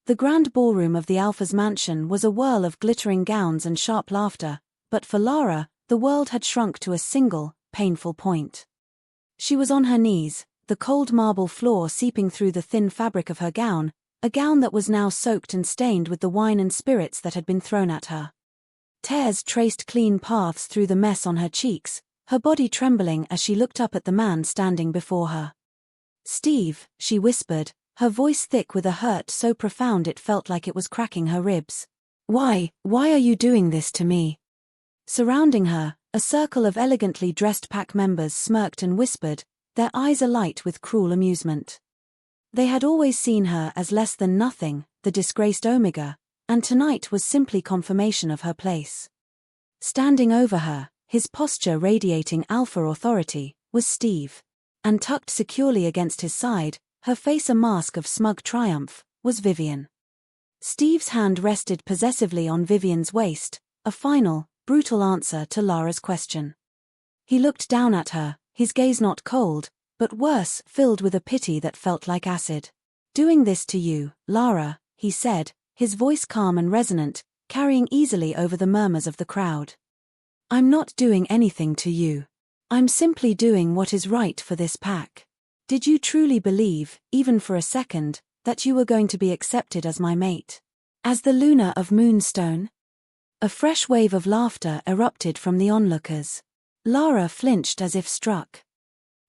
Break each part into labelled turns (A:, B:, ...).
A: The grand ballroom of the Alpha's mansion was a whirl of glittering gowns and sharp laughter, but for Lara, the world had shrunk to a single, painful point. She was on her knees, the cold marble floor seeping through the thin fabric of her gown, a gown that was now soaked and stained with the wine and spirits that had been thrown at her. Tears traced clean paths through the mess on her cheeks, her body trembling as she looked up at the man standing before her. "Steve," she whispered, her voice thick with a hurt so profound it felt like it was cracking her ribs. Why are you doing this to me?" Surrounding her, a circle of elegantly dressed pack members smirked and whispered, their eyes alight with cruel amusement. They had always seen her as less than nothing, the disgraced Omega, and tonight was simply confirmation of her place. Standing over her, his posture radiating alpha authority, was Steve. And tucked securely against his side, her face a mask of smug triumph, was Vivian. Steve's hand rested possessively on Vivian's waist, a final, brutal answer to Lara's question. He looked down at her, his gaze not cold, but worse, filled with a pity that felt like acid. "Doing this to you, Lara," he said, his voice calm and resonant, carrying easily over the murmurs of the crowd. "I'm not doing anything to you. I'm simply doing what is right for this pack. Did you truly believe, even for a second, that you were going to be accepted as my mate? As the Luna of Moonstone?" A fresh wave of laughter erupted from the onlookers. Lara flinched as if struck.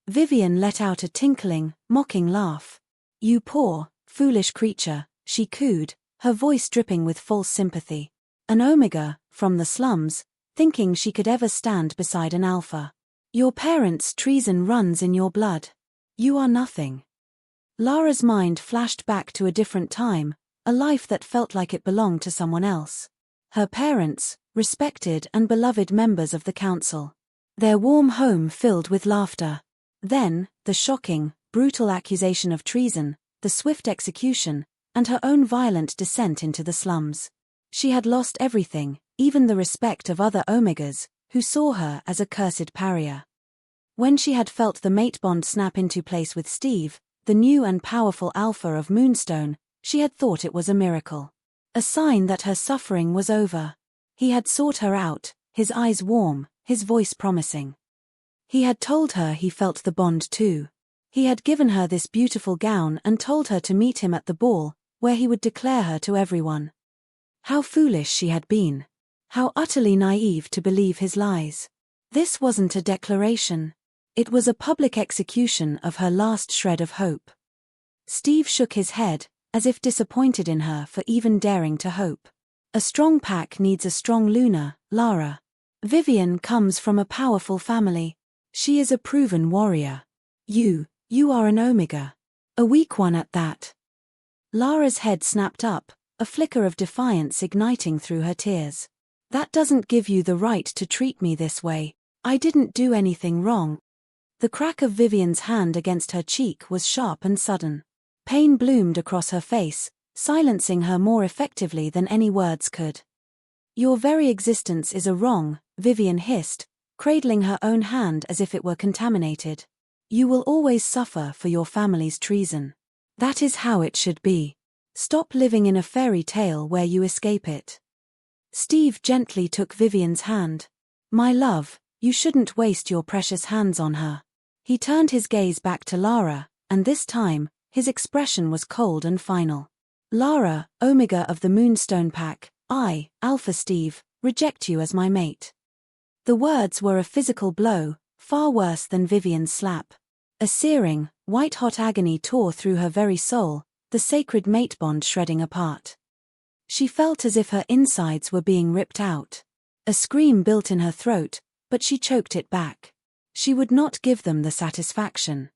A: Vivian let out a tinkling, mocking laugh. "You poor, foolish creature," she cooed, her voice dripping with false sympathy. "An Omega, from the slums, thinking she could ever stand beside an Alpha. Your parents' treason runs in your blood. You are nothing." Lara's mind flashed back to a different time, a life that felt like it belonged to someone else. Her parents, respected and beloved members of the council. Their warm home filled with laughter. Then, the shocking, brutal accusation of treason, the swift execution, and her own violent descent into the slums. She had lost everything, even the respect of other Omegas, who saw her as a cursed pariah. When she had felt the mate bond snap into place with Steve, the new and powerful Alpha of Moonstone, she had thought it was a miracle. A sign that her suffering was over. He had sought her out, his eyes warm, his voice promising. He had told her he felt the bond too. He had given her this beautiful gown and told her to meet him at the ball, where he would declare her to everyone. How foolish she had been. How utterly naive to believe his lies. This wasn't a declaration. It was a public execution of her last shred of hope. Steve shook his head, as if disappointed in her for even daring to hope. A strong pack needs a strong Luna, Lara. Vivian comes from a powerful family. She is a proven warrior. You are an Omega. A weak one at that. Lara's head snapped up, a flicker of defiance igniting through her tears. "That doesn't give you the right to treat me this way. I didn't do anything wrong." The crack of Vivian's hand against her cheek was sharp and sudden. Pain bloomed across her face, silencing her more effectively than any words could. "Your very existence is a wrong," Vivian hissed, cradling her own hand as if it were contaminated. "You will always suffer for your family's treason. That is how it should be. Stop living in a fairy tale where you escape it." Steve gently took Vivian's hand. "My love, you shouldn't waste your precious hands on her." He turned his gaze back to Lara, and this time, his expression was cold and final. "Lara, Omega of the Moonstone Pack, I, Alpha Steve, reject you as my mate." The words were a physical blow, far worse than Vivian's slap. A searing, white-hot agony tore through her very soul, the sacred mate bond shredding apart. She felt as if her insides were being ripped out. A scream built in her throat, but she choked it back. She would not give them the satisfaction.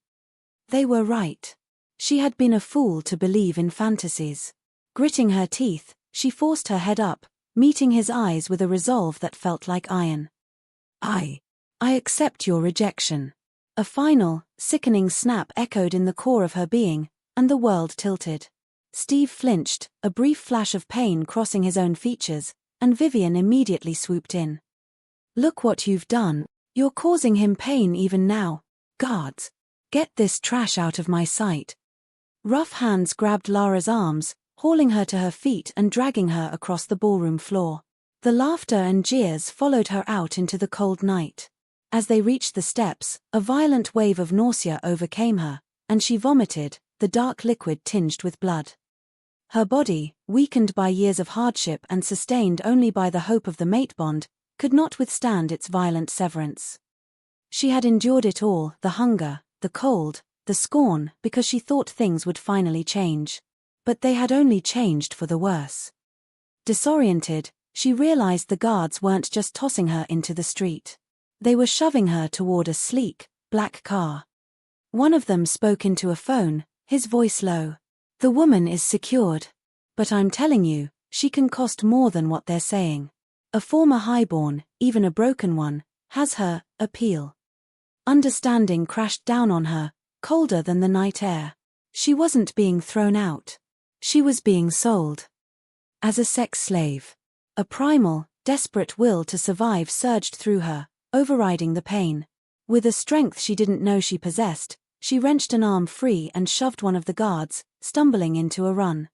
A: They were right. She had been a fool to believe in fantasies. Gritting her teeth, she forced her head up, meeting his eyes with a resolve that felt like iron. I accept your rejection." A final, sickening snap echoed in the core of her being, and the world tilted. Steve flinched, a brief flash of pain crossing his own features, and Vivian immediately swooped in. "Look what you've done. You're causing him pain even now. Guards! Get this trash out of my sight." Rough hands grabbed Lara's arms, hauling her to her feet and dragging her across the ballroom floor. The laughter and jeers followed her out into the cold night. As they reached the steps, a violent wave of nausea overcame her, and she vomited, the dark liquid tinged with blood. Her body, weakened by years of hardship and sustained only by the hope of the mate bond, could not withstand its violent severance. She had endured it all, the hunger, the cold, the scorn, because she thought things would finally change. But they had only changed for the worse. Disoriented, she realized the guards weren't just tossing her into the street. They were shoving her toward a sleek, black car. One of them spoke into a phone, his voice low. "The woman is secured. But I'm telling you, she can cost more than what they're saying. A former highborn, even a broken one, has her appeal." Understanding crashed down on her, colder than the night air. She wasn't being thrown out. She was being sold. As a sex slave. A primal, desperate will to survive surged through her, overriding the pain. With a strength she didn't know she possessed, she wrenched an arm free and shoved one of the guards, stumbling into a run.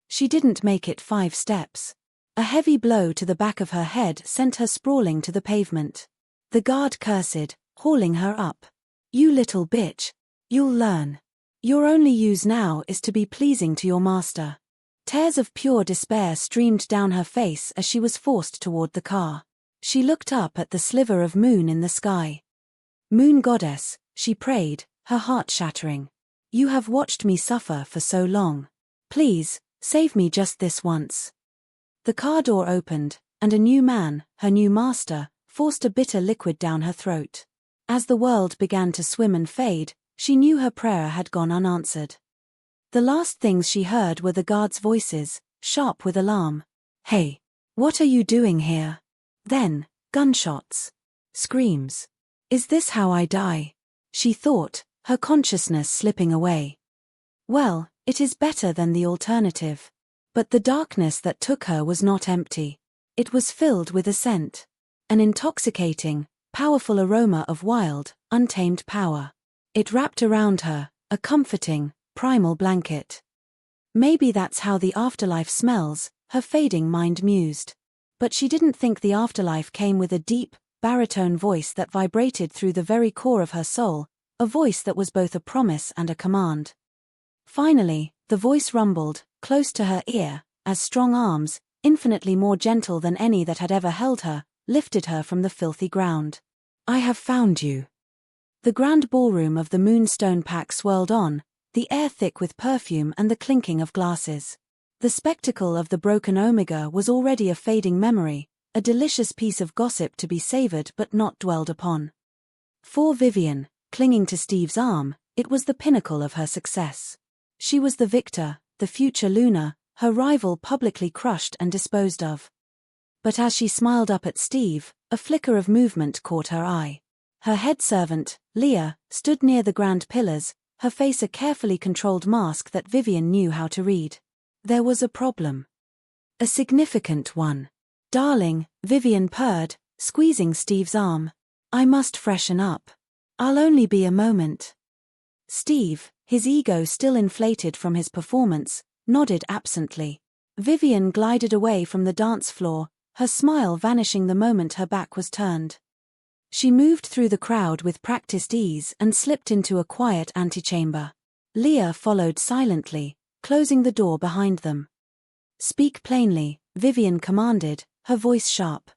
A: She didn't make it 5 steps. A heavy blow to the back of her head sent her sprawling to the pavement. The guard cursed, hauling her up. "You little bitch. You'll learn. Your only use now is to be pleasing to your master." Tears of pure despair streamed down her face as she was forced toward the car. She looked up at the sliver of moon in the sky. "Moon goddess," she prayed, her heart shattering. "You have watched me suffer for so long. Please, save me just this once." The car door opened, and a new man, her new master, forced a bitter liquid down her throat. As the world began to swim and fade, she knew her prayer had gone unanswered. The last things she heard were the guards' voices, sharp with alarm. "Hey! What are you doing here?" Then, gunshots. Screams. "Is this how I die?" she thought, her consciousness slipping away. Well, it is better than the alternative. But the darkness that took her was not empty. It was filled with a scent. An intoxicating, powerful aroma of wild, untamed power. It wrapped around her, a comforting, primal blanket. Maybe that's how the afterlife smells, her fading mind mused. But she didn't think the afterlife came with a deep, baritone voice that vibrated through the very core of her soul, a voice that was both a promise and a command. Finally, the voice rumbled, close to her ear, as strong arms, infinitely more gentle than any that had ever held her, lifted her from the filthy ground. "I have found you." The grand ballroom of the Moonstone Pack swirled on, the air thick with perfume and the clinking of glasses. The spectacle of the broken Omega was already a fading memory, a delicious piece of gossip to be savored but not dwelled upon. For Vivian, clinging to Steve's arm, it was the pinnacle of her success. She was the victor, the future Luna, her rival publicly crushed and disposed of. But as she smiled up at Steve, a flicker of movement caught her eye. Her head servant, Leah, stood near the grand pillars, her face a carefully controlled mask that Vivian knew how to read. There was a problem. A significant one. "Darling," Vivian purred, squeezing Steve's arm. "I must freshen up. I'll only be a moment." Steve, his ego still inflated from his performance, nodded absently. Vivian glided away from the dance floor, her smile vanishing the moment her back was turned. She moved through the crowd with practiced ease and slipped into a quiet antechamber. Leah followed silently, closing the door behind them. "Speak plainly," Vivian commanded, her voice sharp.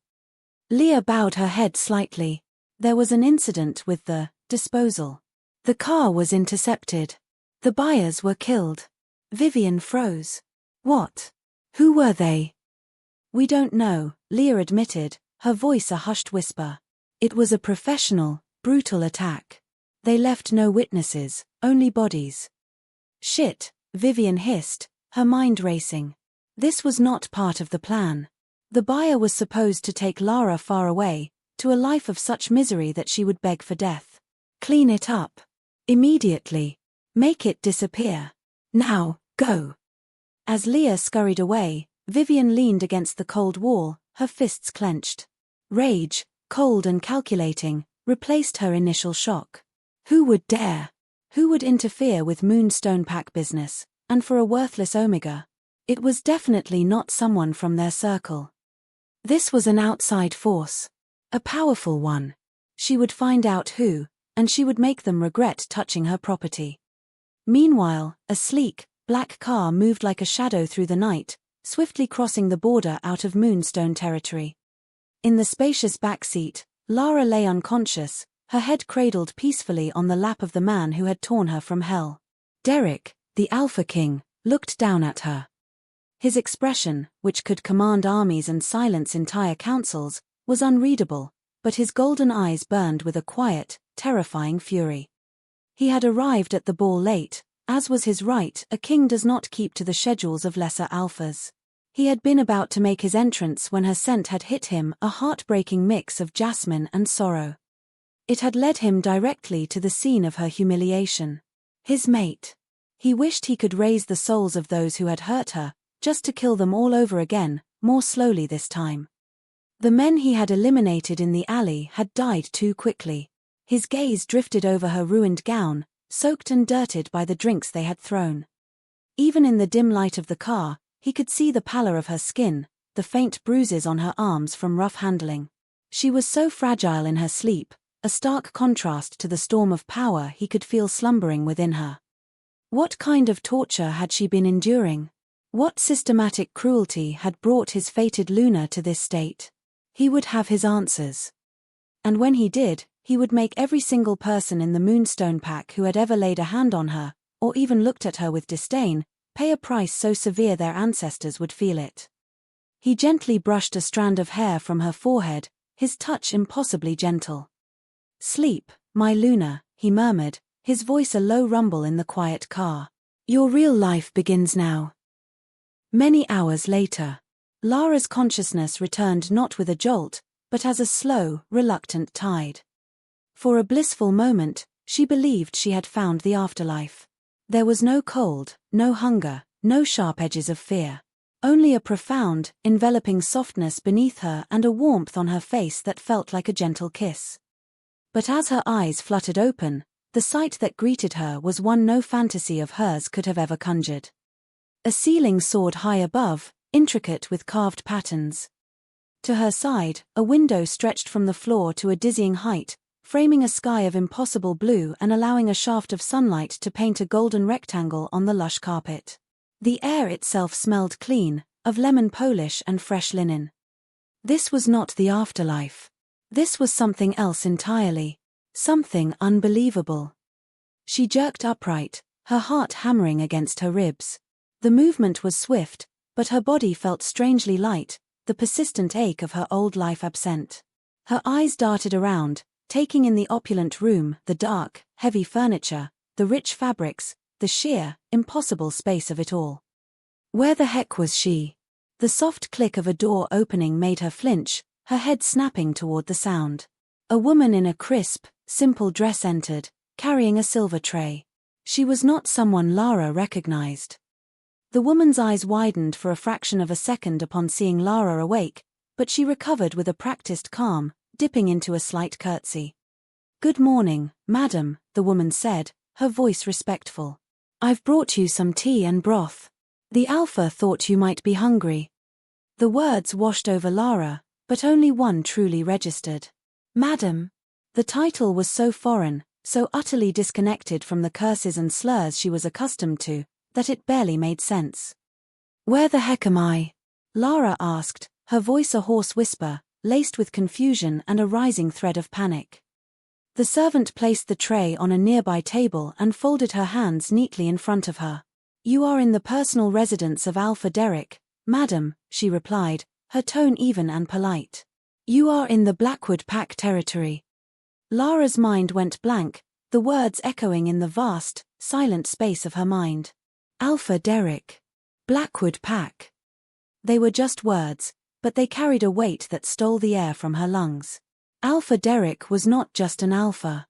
A: Leah bowed her head slightly. There was an incident with the disposal. The car was intercepted. The buyers were killed. Vivian froze. "What? Who were they?" "We don't know," Leah admitted, her voice a hushed whisper. "It was a professional, brutal attack. They left no witnesses, only bodies." "Shit," Vivian hissed, her mind racing. This was not part of the plan. The buyer was supposed to take Lara far away, to a life of such misery that she would beg for death. "Clean it up. Immediately. Make it disappear. Now, go." As Leah scurried away, Vivian leaned against the cold wall, her fists clenched. Rage, cold and calculating, replaced her initial shock. Who would dare? Who would interfere with Moonstone Pack business, and for a worthless Omega? It was definitely not someone from their circle. This was an outside force. A powerful one. She would find out who, and she would make them regret touching her property. Meanwhile, a sleek, black car moved like a shadow through the night, swiftly crossing the border out of Moonstone territory. In the spacious back seat, Lara lay unconscious, her head cradled peacefully on the lap of the man who had torn her from hell. Derek, the Alpha King, looked down at her. His expression, which could command armies and silence entire councils, was unreadable, but his golden eyes burned with a quiet, terrifying fury. He had arrived at the ball late, as was his right. A king does not keep to the schedules of lesser alphas. He had been about to make his entrance when her scent had hit him, a heartbreaking mix of jasmine and sorrow. It had led him directly to the scene of her humiliation. His mate. He wished he could raise the souls of those who had hurt her, just to kill them all over again, more slowly this time. The men he had eliminated in the alley had died too quickly. His gaze drifted over her ruined gown, soaked and dirted by the drinks they had thrown. Even in the dim light of the car, he could see the pallor of her skin, the faint bruises on her arms from rough handling. She was so fragile in her sleep, a stark contrast to the storm of power he could feel slumbering within her. What kind of torture had she been enduring? What systematic cruelty had brought his fated Luna to this state? He would have his answers. And when he did, he would make every single person in the Moonstone Pack who had ever laid a hand on her, or even looked at her with disdain, pay a price so severe their ancestors would feel it. He gently brushed a strand of hair from her forehead, his touch impossibly gentle. "Sleep, my Luna," he murmured, his voice a low rumble in the quiet car. "Your real life begins now." Many hours later, Lara's consciousness returned not with a jolt, but as a slow, reluctant tide. For a blissful moment, she believed she had found the afterlife. There was no cold, no hunger, no sharp edges of fear. Only a profound, enveloping softness beneath her and a warmth on her face that felt like a gentle kiss. But as her eyes fluttered open, the sight that greeted her was one no fantasy of hers could have ever conjured. A ceiling soared high above, intricate with carved patterns. To her side, a window stretched from the floor to a dizzying height, framing a sky of impossible blue and allowing a shaft of sunlight to paint a golden rectangle on the lush carpet. The air itself smelled clean, of lemon polish and fresh linen. This was not the afterlife. This was something else entirely. Something unbelievable. She jerked upright, her heart hammering against her ribs. The movement was swift, but her body felt strangely light, the persistent ache of her old life absent. Her eyes darted around, taking in the opulent room, the dark, heavy furniture, the rich fabrics, the sheer, impossible space of it all. Where the heck was she? The soft click of a door opening made her flinch, her head snapping toward the sound. A woman in a crisp, simple dress entered, carrying a silver tray. She was not someone Lara recognized. The woman's eyes widened for a fraction of a second upon seeing Lara awake, but she recovered with a practiced calm, dipping into a slight curtsy. "Good morning, madam," the woman said, her voice respectful. "I've brought you some tea and broth. The Alpha thought you might be hungry." The words washed over Lara, but only one truly registered. "Madam." The title was so foreign, so utterly disconnected from the curses and slurs she was accustomed to, that it barely made sense. "Where the heck am I?" Lara asked, her voice a hoarse whisper, laced with confusion and a rising thread of panic. The servant placed the tray on a nearby table and folded her hands neatly in front of her. "You are in the personal residence of Alpha Derek, madam," she replied, her tone even and polite. "You are in the Blackwood Pack territory." Lara's mind went blank, the words echoing in the vast, silent space of her mind. Alpha Derek. Blackwood Pack. They were just words, but they carried a weight that stole the air from her lungs. Alpha Derek was not just an alpha.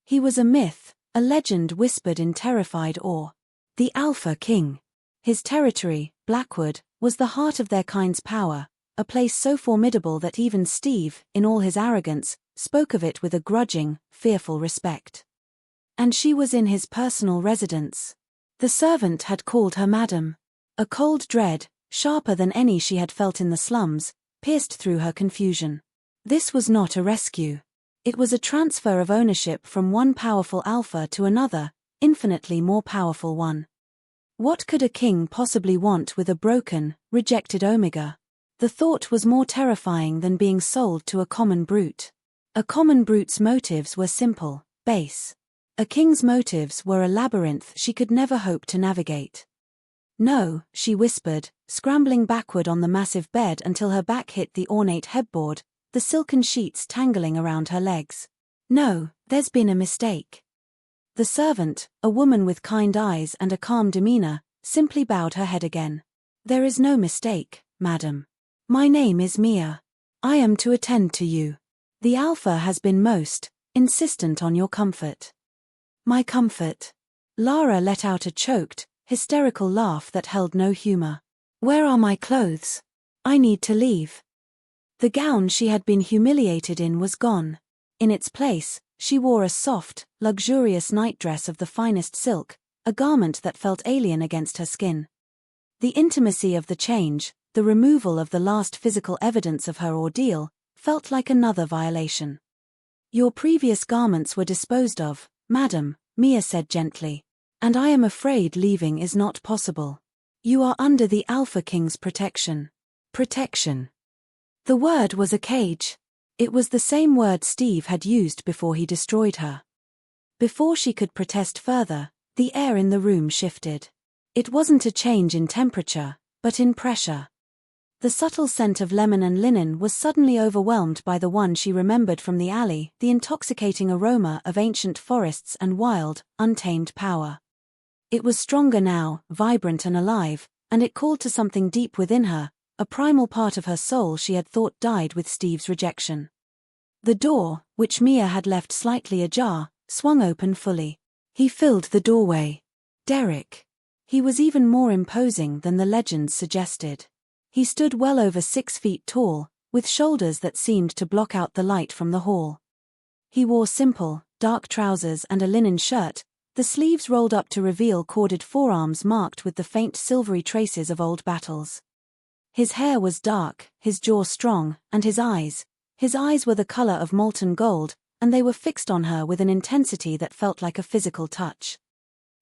A: He was a myth, a legend whispered in terrified awe. The Alpha King. His territory, Blackwood, was the heart of their kind's power, a place so formidable that even Steve, in all his arrogance, spoke of it with a grudging, fearful respect. And she was in his personal residence. The servant had called her madam. A cold dread, sharper than any she had felt in the slums, pierced through her confusion. This was not a rescue. It was a transfer of ownership from one powerful alpha to another, infinitely more powerful one. What could a king possibly want with a broken, rejected Omega? The thought was more terrifying than being sold to a common brute. A common brute's motives were simple, base. A king's motives were a labyrinth she could never hope to navigate. "No," she whispered, scrambling backward on the massive bed until her back hit the ornate headboard, the silken sheets tangling around her legs. "No, there's been a mistake." The servant, a woman with kind eyes and a calm demeanor, simply bowed her head again. "There is no mistake, madam. My name is Mia. I am to attend to you. The Alpha has been most insistent on your comfort." "My comfort?" Lara let out a choked, hysterical laugh that held no humor. "Where are my clothes? I need to leave." The gown she had been humiliated in was gone. In its place, she wore a soft, luxurious nightdress of the finest silk, a garment that felt alien against her skin. The intimacy of the change, the removal of the last physical evidence of her ordeal, felt like another violation. "Your previous garments were disposed of, madam," Mia said gently. "And I am afraid leaving is not possible. You are under the Alpha King's protection." Protection. The word was a cage. It was the same word Steve had used before he destroyed her. Before she could protest further, the air in the room shifted. It wasn't a change in temperature, but in pressure. The subtle scent of lemon and linen was suddenly overwhelmed by the one she remembered from the alley, the intoxicating aroma of ancient forests and wild, untamed power. It was stronger now, vibrant and alive, and it called to something deep within her, a primal part of her soul she had thought died with Steve's rejection. The door, which Mia had left slightly ajar, swung open fully. He filled the doorway. Derek. He was even more imposing than the legends suggested. He stood well over 6 feet tall, with shoulders that seemed to block out the light from the hall. He wore simple, dark trousers and a linen shirt, the sleeves rolled up to reveal corded forearms marked with the faint silvery traces of old battles. His hair was dark, his jaw strong, and his eyes were the color of molten gold, and they were fixed on her with an intensity that felt like a physical touch.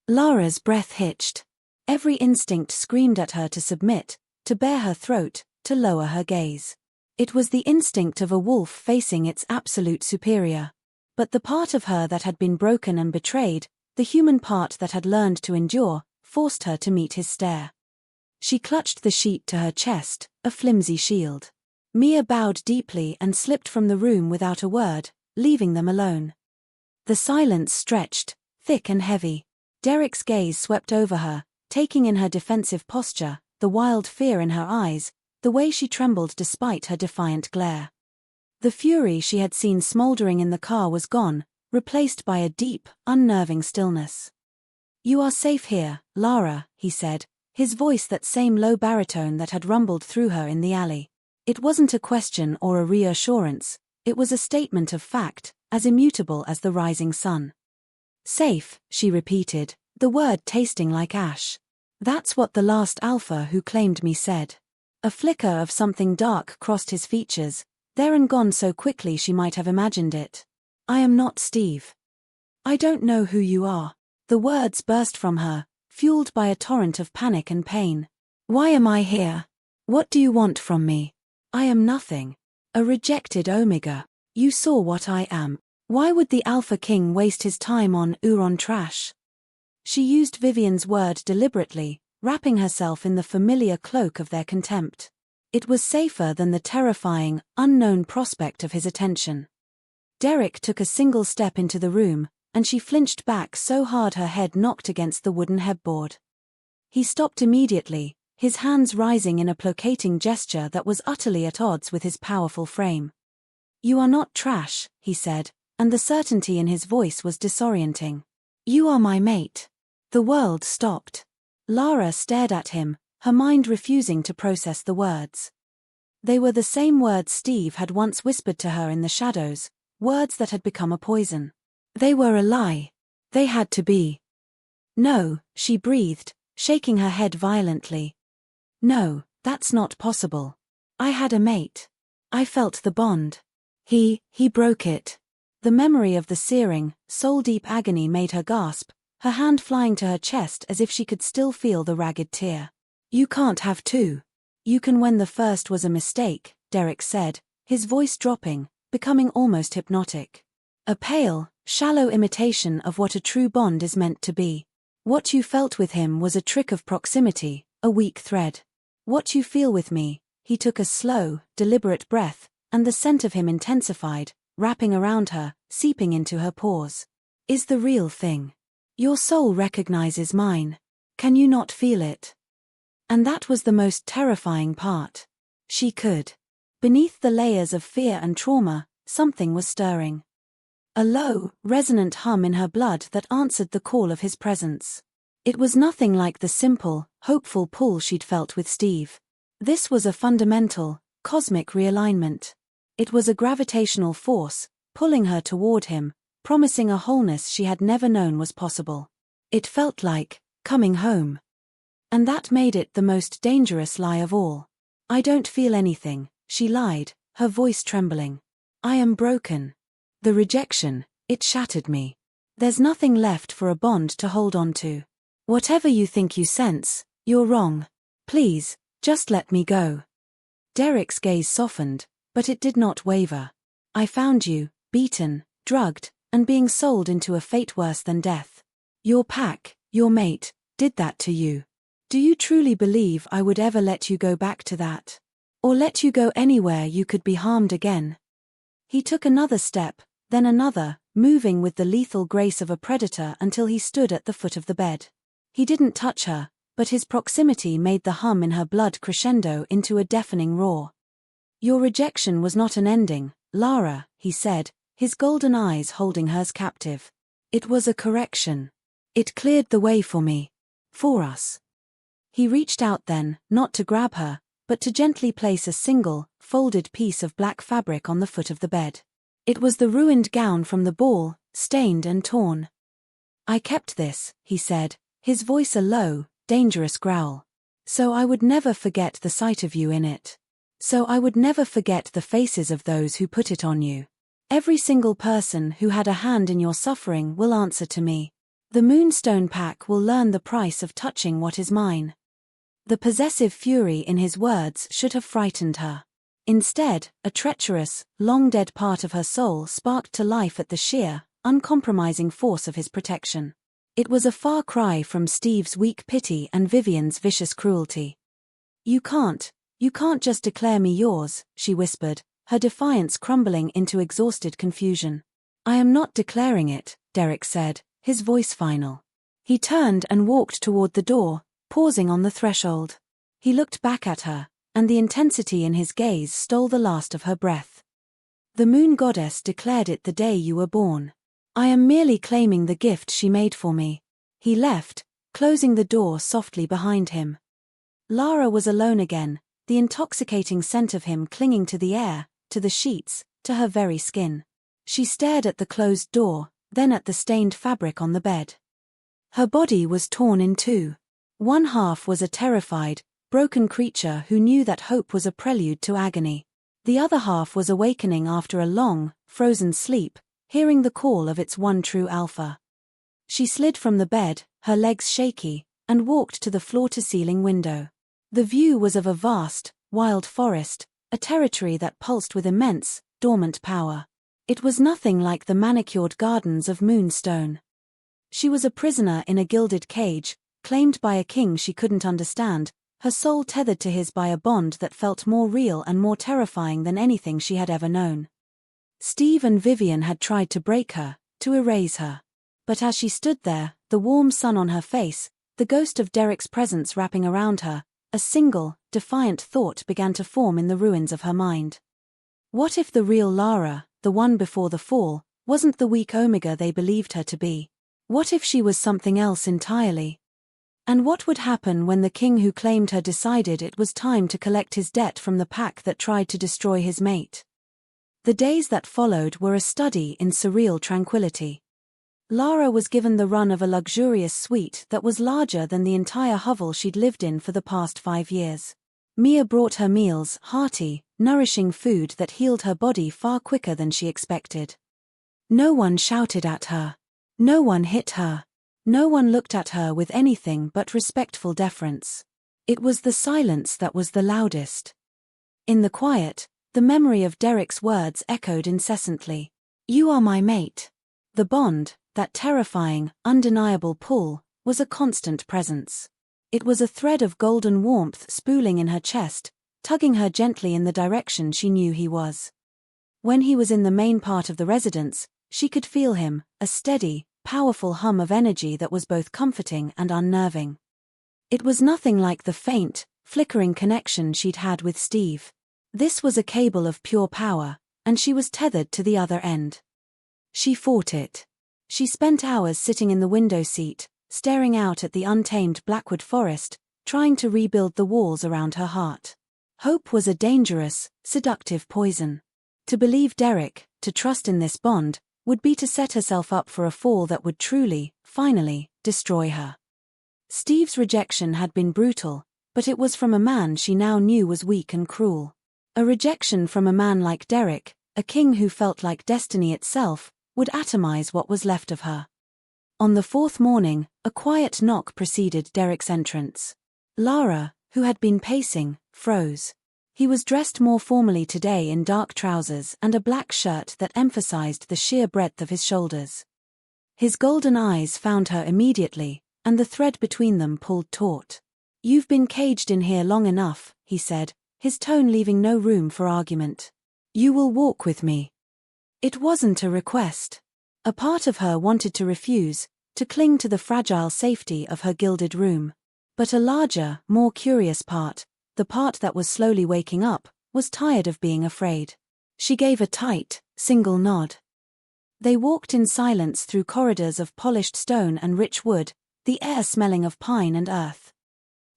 A: Lara's breath hitched. Every instinct screamed at her to submit, to bare her throat, to lower her gaze. It was the instinct of a wolf facing its absolute superior. But the part of her that had been broken and betrayed, the human part that had learned to endure, forced her to meet his stare. She clutched the sheet to her chest, a flimsy shield. Mia bowed deeply and slipped from the room without a word, leaving them alone. The silence stretched, thick and heavy. Derek's gaze swept over her, taking in her defensive posture, the wild fear in her eyes, the way she trembled despite her defiant glare. The fury she had seen smoldering in the car was gone, replaced by a deep, unnerving stillness. "You are safe here, Lara," he said, his voice that same low baritone that had rumbled through her in the alley. It wasn't a question or a reassurance, it was a statement of fact, as immutable as the rising sun. "Safe," she repeated, the word tasting like ash. "That's what the last Alpha who claimed me said." A flicker of something dark crossed his features, there and gone so quickly she might have imagined it. "I am not Steve. I don't know who you are." The words burst from her, fueled by a torrent of panic and pain. "Why am I here? What do you want from me? I am nothing. A rejected Omega. You saw what I am. Why would the Alpha King waste his time on Uron trash?" She used Vivian's word deliberately, wrapping herself in the familiar cloak of their contempt. It was safer than the terrifying, unknown prospect of his attention. Derek took a single step into the room, and she flinched back so hard her head knocked against the wooden headboard. He stopped immediately, his hands rising in a placating gesture that was utterly at odds with his powerful frame. "You are not trash," he said, and the certainty in his voice was disorienting. "You are my mate." The world stopped. Lara stared at him, her mind refusing to process the words. They were the same words Steve had once whispered to her in the shadows, words that had become a poison. They were a lie. They had to be. "No," she breathed, shaking her head violently. No, that's not possible. I had a mate. I felt the bond. He broke it. The memory of the searing, soul-deep agony made her gasp, her hand flying to her chest as if she could still feel the ragged tear. You can't have two. You can when the first was a mistake, Derek said, his voice dropping, becoming almost hypnotic. A pale, shallow imitation of what a true bond is meant to be. What you felt with him was a trick of proximity, a weak thread. What you feel with me, he took a slow, deliberate breath, and the scent of him intensified, wrapping around her, seeping into her pores. Is the real thing. Your soul recognizes mine. Can you not feel it? And that was the most terrifying part. She could. Beneath the layers of fear and trauma, something was stirring. A low, resonant hum in her blood that answered the call of his presence. It was nothing like the simple, hopeful pull she'd felt with Steve. This was a fundamental, cosmic realignment. It was a gravitational force, pulling her toward him, promising a wholeness she had never known was possible. It felt like coming home. And that made it the most dangerous lie of all. I don't feel anything, she lied, her voice trembling. I am broken. The rejection, it shattered me. There's nothing left for a bond to hold on to. Whatever you think you sense, you're wrong. Please, just let me go. Derek's gaze softened, but it did not waver. I found you, beaten, drugged, and being sold into a fate worse than death. Your pack, your mate, did that to you. Do you truly believe I would ever let you go back to that? Or let you go anywhere you could be harmed again? He took another step, then another, moving with the lethal grace of a predator until he stood at the foot of the bed. He didn't touch her, but his proximity made the hum in her blood crescendo into a deafening roar. Your rejection was not an ending, Lara, he said, his golden eyes holding hers captive. It was a correction. It cleared the way for me. For us. He reached out then, not to grab her, but to gently place a single, folded piece of black fabric on the foot of the bed. It was the ruined gown from the ball, stained and torn. I kept this, he said, his voice a low, dangerous growl. So I would never forget the sight of you in it. So I would never forget the faces of those who put it on you. Every single person who had a hand in your suffering will answer to me. The Moonstone Pack will learn the price of touching what is mine. The possessive fury in his words should have frightened her. Instead, a treacherous, long-dead part of her soul sparked to life at the sheer, uncompromising force of his protection. It was a far cry from Steve's weak pity and Vivian's vicious cruelty. You can't just declare me yours, she whispered, her defiance crumbling into exhausted confusion. I am not declaring it, Derek said, his voice final. He turned and walked toward the door, pausing on the threshold. He looked back at her, and the intensity in his gaze stole the last of her breath. The moon goddess declared it the day you were born. I am merely claiming the gift she made for me. He left, closing the door softly behind him. Lara was alone again, the intoxicating scent of him clinging to the air, to the sheets, to her very skin. She stared at the closed door, then at the stained fabric on the bed. Her body was torn in two. One half was a terrified, broken creature who knew that hope was a prelude to agony. The other half was awakening after a long, frozen sleep, hearing the call of its one true alpha. She slid from the bed, her legs shaky, and walked to the floor-to-ceiling window. The view was of a vast, wild forest, a territory that pulsed with immense, dormant power. It was nothing like the manicured gardens of Moonstone. She was a prisoner in a gilded cage, claimed by a king she couldn't understand, her soul tethered to his by a bond that felt more real and more terrifying than anything she had ever known. Steve and Vivian had tried to break her, to erase her. But as she stood there, the warm sun on her face, the ghost of Derek's presence wrapping around her, a single, defiant thought began to form in the ruins of her mind. What if the real Lara, the one before the fall, wasn't the weak Omega they believed her to be? What if she was something else entirely? And what would happen when the king who claimed her decided it was time to collect his debt from the pack that tried to destroy his mate? The days that followed were a study in surreal tranquility. Lara was given the run of a luxurious suite that was larger than the entire hovel she'd lived in for the past 5 years. Mia brought her meals, hearty, nourishing food that healed her body far quicker than she expected. No one shouted at her. No one hit her. No one looked at her with anything but respectful deference. It was the silence that was the loudest. In the quiet, the memory of Derek's words echoed incessantly. "You are my mate." The bond, that terrifying, undeniable pull, was a constant presence. It was a thread of golden warmth spooling in her chest, tugging her gently in the direction she knew he was. When he was in the main part of the residence, she could feel him, a steady, powerful hum of energy that was both comforting and unnerving. It was nothing like the faint, flickering connection she'd had with Steve. This was a cable of pure power, and she was tethered to the other end. She fought it. She spent hours sitting in the window seat, staring out at the untamed Blackwood forest, trying to rebuild the walls around her heart. Hope was a dangerous, seductive poison. To believe Derek, to trust in this bond, would be to set herself up for a fall that would truly, finally, destroy her. Steve's rejection had been brutal, but it was from a man she now knew was weak and cruel. A rejection from a man like Derek, a king who felt like destiny itself, would atomize what was left of her. On the 4th morning, a quiet knock preceded Derek's entrance. Lara, who had been pacing, froze. He was dressed more formally today in dark trousers and a black shirt that emphasized the sheer breadth of his shoulders. His golden eyes found her immediately, and the thread between them pulled taut. "You've been caged in here long enough," he said, his tone leaving no room for argument. "You will walk with me." It wasn't a request. A part of her wanted to refuse, to cling to the fragile safety of her gilded room. But a larger, more curious part, the part that was slowly waking up, was tired of being afraid. She gave a tight, single nod. They walked in silence through corridors of polished stone and rich wood, the air smelling of pine and earth.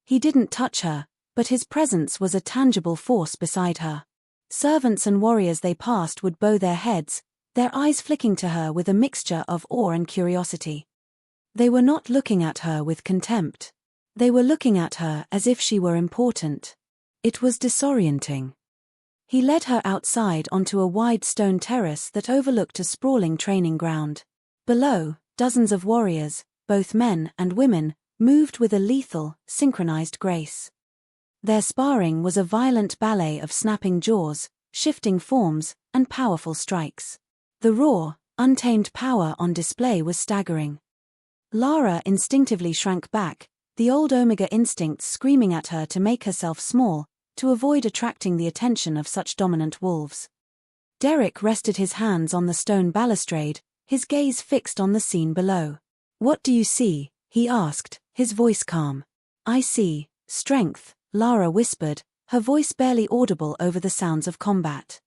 A: He didn't touch her, but his presence was a tangible force beside her. Servants and warriors they passed would bow their heads, their eyes flicking to her with a mixture of awe and curiosity. They were not looking at her with contempt. They were looking at her as if she were important. It was disorienting. He led her outside onto a wide stone terrace that overlooked a sprawling training ground. Below, dozens of warriors, both men and women, moved with a lethal, synchronized grace. Their sparring was a violent ballet of snapping jaws, shifting forms, and powerful strikes. The raw, untamed power on display was staggering. Lara instinctively shrank back, the old Omega instinct screaming at her to make herself small, to avoid attracting the attention of such dominant wolves. Derek rested his hands on the stone balustrade, his gaze fixed on the scene below. "What do you see?" he asked, his voice calm. "I see strength," Lara whispered, her voice barely audible over the sounds of combat.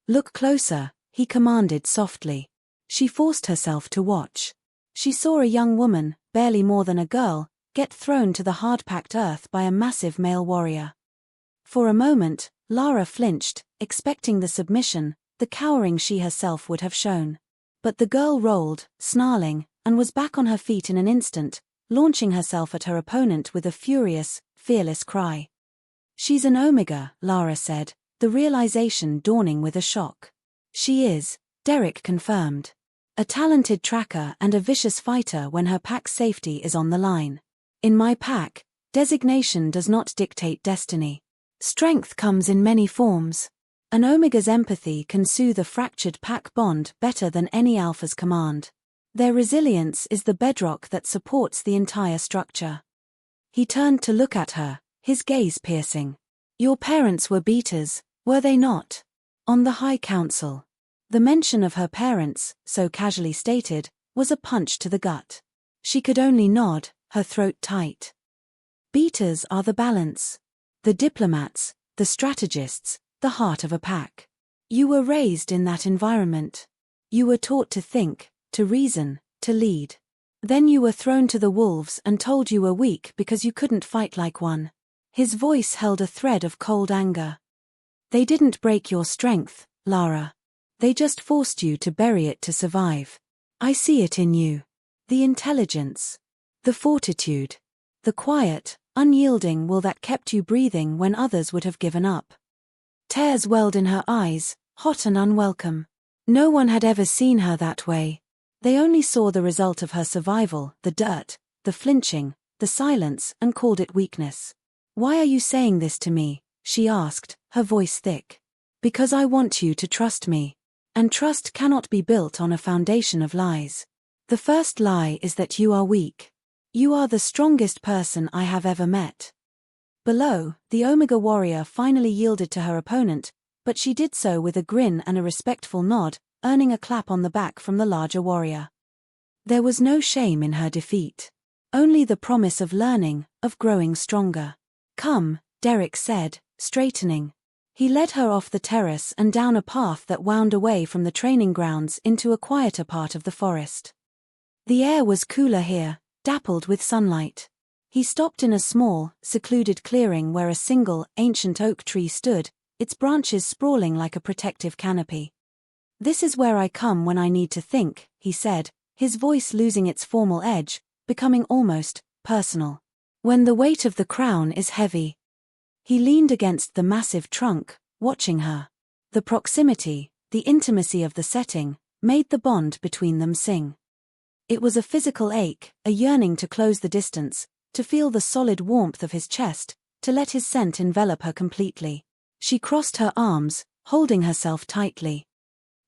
A: "Look closer," he commanded softly. She forced herself to watch. She saw a young woman, barely more than a girl, get thrown to the hard-packed earth by a massive male warrior. For a moment, Lara flinched, expecting the submission, the cowering she herself would have shown. But the girl rolled, snarling, and was back on her feet in an instant, launching herself at her opponent with a furious, fearless cry. "She's an Omega," Lara said, the realization dawning with a shock. "She is," Derek confirmed. "A talented tracker and a vicious fighter when her pack's safety is on the line. In my pack, designation does not dictate destiny. Strength comes in many forms. An Omega's empathy can soothe a fractured pack bond better than any Alpha's command. Their resilience is the bedrock that supports the entire structure." He turned to look at her, his gaze piercing. "Your parents were beaters, were they not? On the High Council." The mention of her parents, so casually stated, was a punch to the gut. She could only nod, her throat tight. Beaters are the balance. The diplomats, the strategists, the heart of a pack. You were raised in that environment. You were taught to think, to reason, to lead. Then you were thrown to the wolves and told you were weak because you couldn't fight like one. His voice held a thread of cold anger. "They didn't break your strength, Lara. They just forced you to bury it to survive. I see it in you. The intelligence. The fortitude. The quiet, unyielding will that kept you breathing when others would have given up. Tears welled in her eyes, hot and unwelcome. No one had ever seen her that way. They only saw the result of her survival, the dirt, the flinching, the silence, and called it weakness. Why are you saying this to me? She asked, her voice thick. Because I want you to trust me. And trust cannot be built on a foundation of lies. The first lie is that you are weak. You are the strongest person I have ever met. Below, the Omega warrior finally yielded to her opponent, but she did so with a grin and a respectful nod, earning a clap on the back from the larger warrior. There was no shame in her defeat. Only the promise of learning, of growing stronger. Come, Derek said, straightening. He led her off the terrace and down a path that wound away from the training grounds into a quieter part of the forest. The air was cooler here, dappled with sunlight. He stopped in a small, secluded clearing where a single, ancient oak tree stood, its branches sprawling like a protective canopy. This is where I come when I need to think, he said, his voice losing its formal edge, becoming almost personal. When the weight of the crown is heavy. He leaned against the massive trunk, watching her. The proximity, the intimacy of the setting, made the bond between them sing. It was a physical ache, a yearning to close the distance, to feel the solid warmth of his chest, to let his scent envelop her completely. She crossed her arms, holding herself tightly.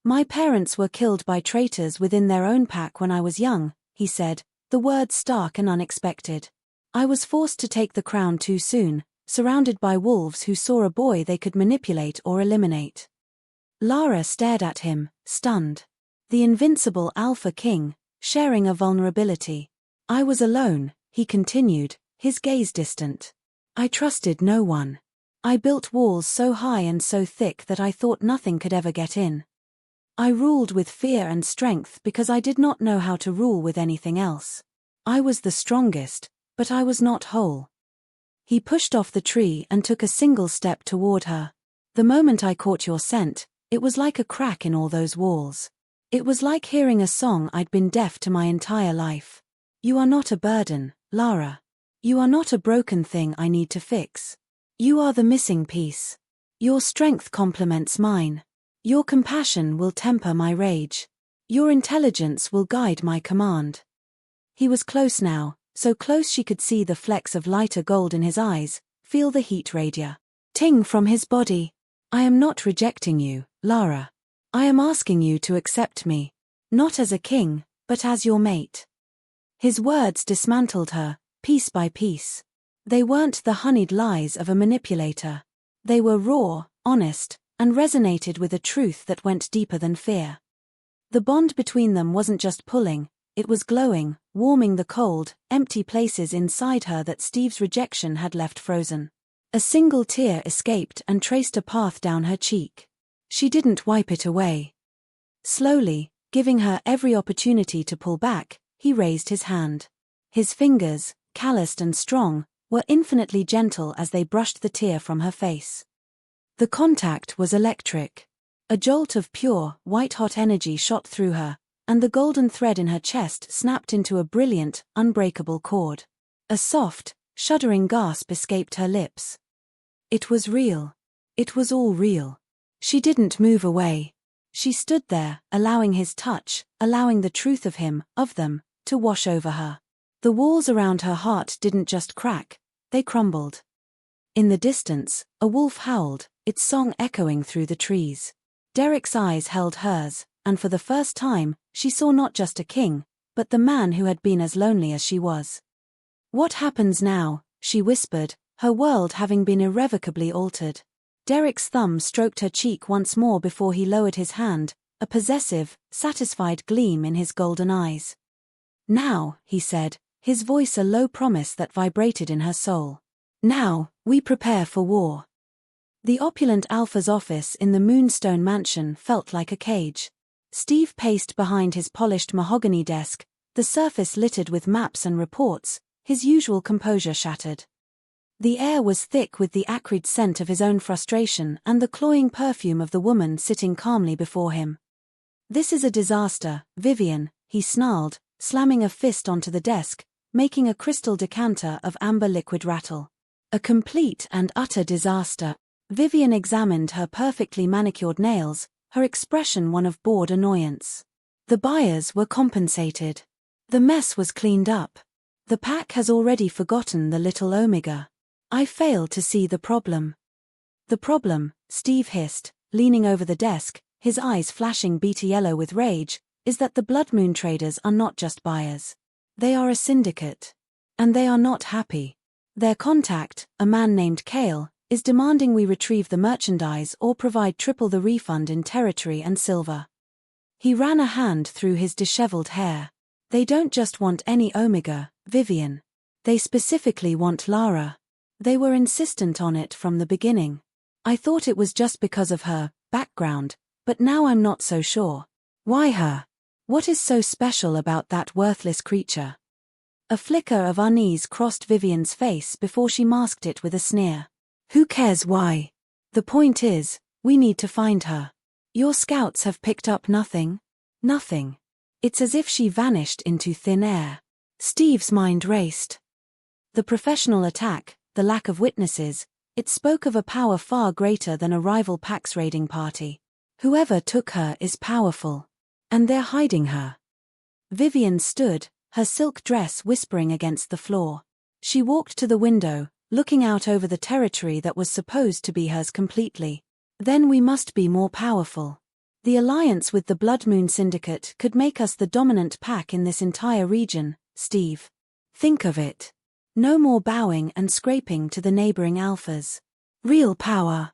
A: My parents were killed by traitors within their own pack when I was young, he said, the words stark and unexpected. I was forced to take the crown too soon, surrounded by wolves who saw a boy they could manipulate or eliminate. Lara stared at him, stunned. The invincible Alpha King, sharing a vulnerability. I was alone, he continued, his gaze distant. I trusted no one. I built walls so high and so thick that I thought nothing could ever get in. I ruled with fear and strength because I did not know how to rule with anything else. I was the strongest, but I was not whole. He pushed off the tree and took a single step toward her. The moment I caught your scent, it was like a crack in all those walls. It was like hearing a song I'd been deaf to my entire life. You are not a burden, Lara. You are not a broken thing I need to fix. You are the missing piece. Your strength complements mine. Your compassion will temper my rage. Your intelligence will guide my command. He was close now, so close she could see the flecks of lighter gold in his eyes, feel the heat radiating from his body. I am not rejecting you, Lara. I am asking you to accept me. Not as a king, but as your mate. His words dismantled her, piece by piece. They weren't the honeyed lies of a manipulator. They were raw, honest, and resonated with a truth that went deeper than fear. The bond between them wasn't just pulling, it was glowing, warming the cold, empty places inside her that Steve's rejection had left frozen. A single tear escaped and traced a path down her cheek. She didn't wipe it away. Slowly, giving her every opportunity to pull back, he raised his hand. His fingers, calloused and strong, were infinitely gentle as they brushed the tear from her face. The contact was electric. A jolt of pure, white-hot energy shot through her, and the golden thread in her chest snapped into a brilliant, unbreakable cord. A soft, shuddering gasp escaped her lips. It was real. It was all real. She didn't move away. She stood there, allowing his touch, allowing the truth of him, of them, to wash over her. The walls around her heart didn't just crack, they crumbled. In the distance, a wolf howled, its song echoing through the trees. Derek's eyes held hers, and for the first time, she saw not just a king, but the man who had been as lonely as she was. What happens now? She whispered, her world having been irrevocably altered. Derek's thumb stroked her cheek once more before he lowered his hand, a possessive, satisfied gleam in his golden eyes. Now, he said, his voice a low promise that vibrated in her soul. Now, we prepare for war. The opulent Alpha's office in the Moonstone Mansion felt like a cage. Steve paced behind his polished mahogany desk, the surface littered with maps and reports, his usual composure shattered. The air was thick with the acrid scent of his own frustration and the cloying perfume of the woman sitting calmly before him. This is a disaster, Vivian, he snarled, slamming a fist onto the desk, making a crystal decanter of amber liquid rattle. A complete and utter disaster. Vivian examined her perfectly manicured nails, her expression one of bored annoyance. The buyers were compensated. The mess was cleaned up. The pack has already forgotten the little Omega. I fail to see the problem. The problem, Steve hissed, leaning over the desk, his eyes flashing beetle yellow with rage, is that the Blood Moon traders are not just buyers. They are a syndicate. And they are not happy. Their contact, a man named Kale, is demanding we retrieve the merchandise or provide triple the refund in territory and silver. He ran a hand through his disheveled hair. They don't just want any Omega, Vivian. They specifically want Lara. They were insistent on it from the beginning. I thought it was just because of her background, but now I'm not so sure. Why her? What is so special about that worthless creature? A flicker of unease crossed Vivian's face before she masked it with a sneer. Who cares why? The point is, we need to find her. Your scouts have picked up nothing? Nothing. It's as if she vanished into thin air. Steve's mind raced. The professional attack, the lack of witnesses, it spoke of a power far greater than a rival PAX raiding party. Whoever took her is powerful. And they're hiding her. Vivian stood, her silk dress whispering against the floor. She walked to the window, looking out over the territory that was supposed to be hers completely. Then we must be more powerful. The alliance with the Blood Moon Syndicate could make us the dominant pack in this entire region, Steve. Think of it. No more bowing and scraping to the neighboring alphas. Real power.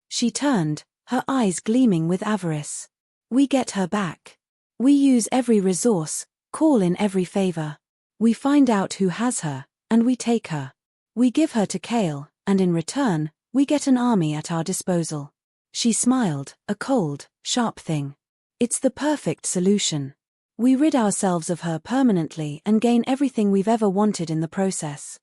A: She turned, her eyes gleaming with avarice. We get her back. We use every resource, call in every favor. We find out who has her, and we take her. We give her to Kale, and in return, we get an army at our disposal. She smiled, a cold, sharp thing. It's the perfect solution. We rid ourselves of her permanently and gain everything we've ever wanted in the process.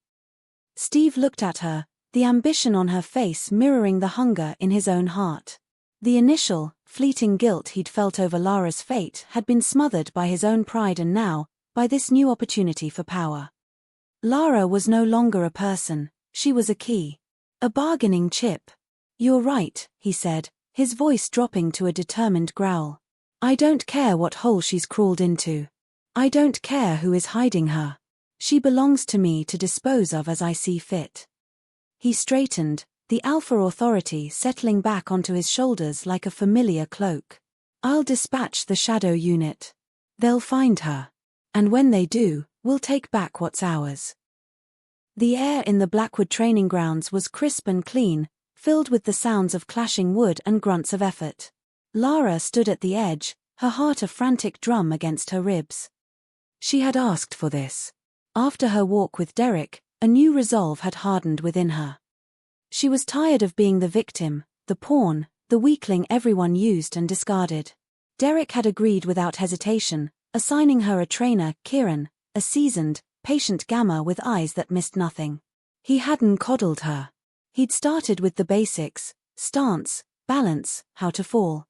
A: Steve looked at her, the ambition on her face mirroring the hunger in his own heart. The initial, fleeting guilt he'd felt over Lara's fate had been smothered by his own pride and now, by this new opportunity for power. Lara was no longer a person, she was a key. A bargaining chip. You're right, he said, his voice dropping to a determined growl. I don't care what hole she's crawled into. I don't care who is hiding her. She belongs to me to dispose of as I see fit. He straightened, the alpha authority settling back onto his shoulders like a familiar cloak. I'll dispatch the shadow unit. They'll find her. And when they do, we'll take back what's ours. The air in the Blackwood training grounds was crisp and clean, filled with the sounds of clashing wood and grunts of effort. Lara stood at the edge, her heart a frantic drum against her ribs. She had asked for this. After her walk with Derek, a new resolve had hardened within her. She was tired of being the victim, the pawn, the weakling everyone used and discarded. Derek had agreed without hesitation, assigning her a trainer, Kieran, a seasoned, patient Gamma with eyes that missed nothing. He hadn't coddled her. He'd started with the basics, stance, balance, how to fall.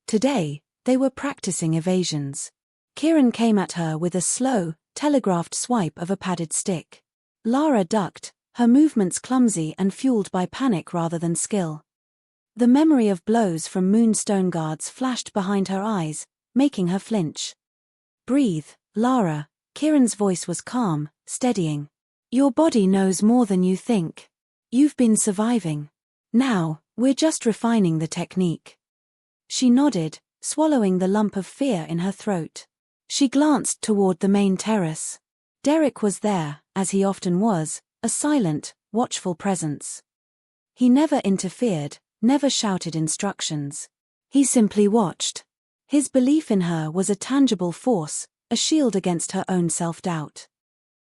A: Today, they were practicing evasions. Kieran came at her with a slow, telegraphed swipe of a padded stick. Lara ducked, her movements clumsy and fueled by panic rather than skill. The memory of blows from moonstone guards flashed behind her eyes, making her flinch. Breathe, Lara, Kieran's voice was calm, steadying. Your body knows more than you think. You've been surviving. Now, we're just refining the technique. She nodded, swallowing the lump of fear in her throat. She glanced toward the main terrace. Derek was there, as he often was, a silent, watchful presence. He never interfered, never shouted instructions. He simply watched. His belief in her was a tangible force, a shield against her own self-doubt.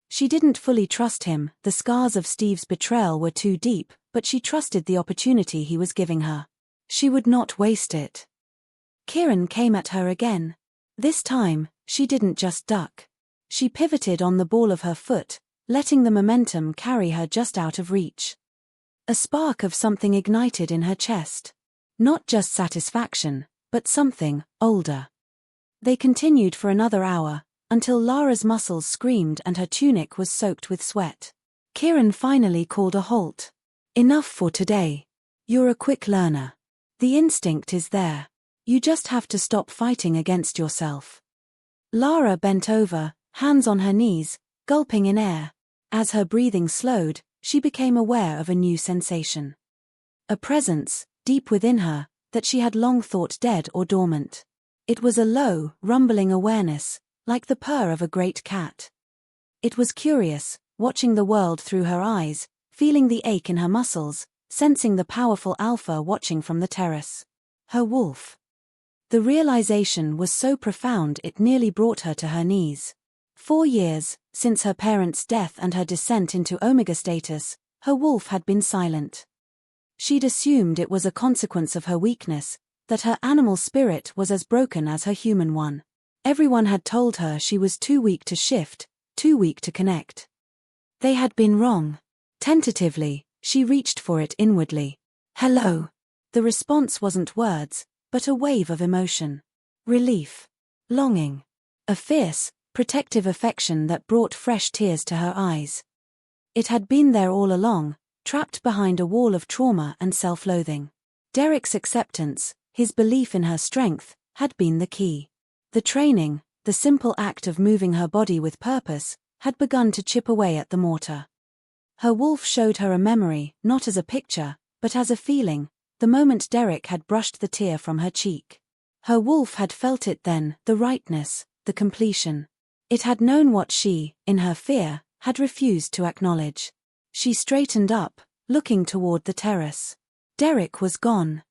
A: She didn't fully trust him, the scars of Steve's betrayal were too deep, but she trusted the opportunity he was giving her. She would not waste it. Kieran came at her again. This time, she didn't just duck. She pivoted on the ball of her foot, letting the momentum carry her just out of reach. A spark of something ignited in her chest. Not just satisfaction, but something older. They continued for another hour, until Lara's muscles screamed and her tunic was soaked with sweat. Kieran finally called a halt. Enough for today. You're a quick learner. The instinct is there. You just have to stop fighting against yourself. Lara bent over, hands on her knees, gulping in air. As her breathing slowed, she became aware of a new sensation. A presence, deep within her, that she had long thought dead or dormant. It was a low, rumbling awareness, like the purr of a great cat. It was curious, watching the world through her eyes, feeling the ache in her muscles, sensing the powerful alpha watching from the terrace. Her wolf. The realization was so profound it nearly brought her to her knees. 4 years, since her parents' death and her descent into Omega status, her wolf had been silent. She'd assumed it was a consequence of her weakness, that her animal spirit was as broken as her human one. Everyone had told her she was too weak to shift, too weak to connect. They had been wrong. Tentatively, she reached for it inwardly. Hello. The response wasn't words, but a wave of emotion. Relief. Longing. A fierce, protective affection that brought fresh tears to her eyes. It had been there all along, trapped behind a wall of trauma and self-loathing. Derek's acceptance, his belief in her strength, had been the key. The training, the simple act of moving her body with purpose, had begun to chip away at the mortar. Her wolf showed her a memory, not as a picture, but as a feeling, the moment Derek had brushed the tear from her cheek. Her wolf had felt it then, the rightness, the completion. It had known what she, in her fear, had refused to acknowledge. She straightened up, looking toward the terrace. Derek was gone.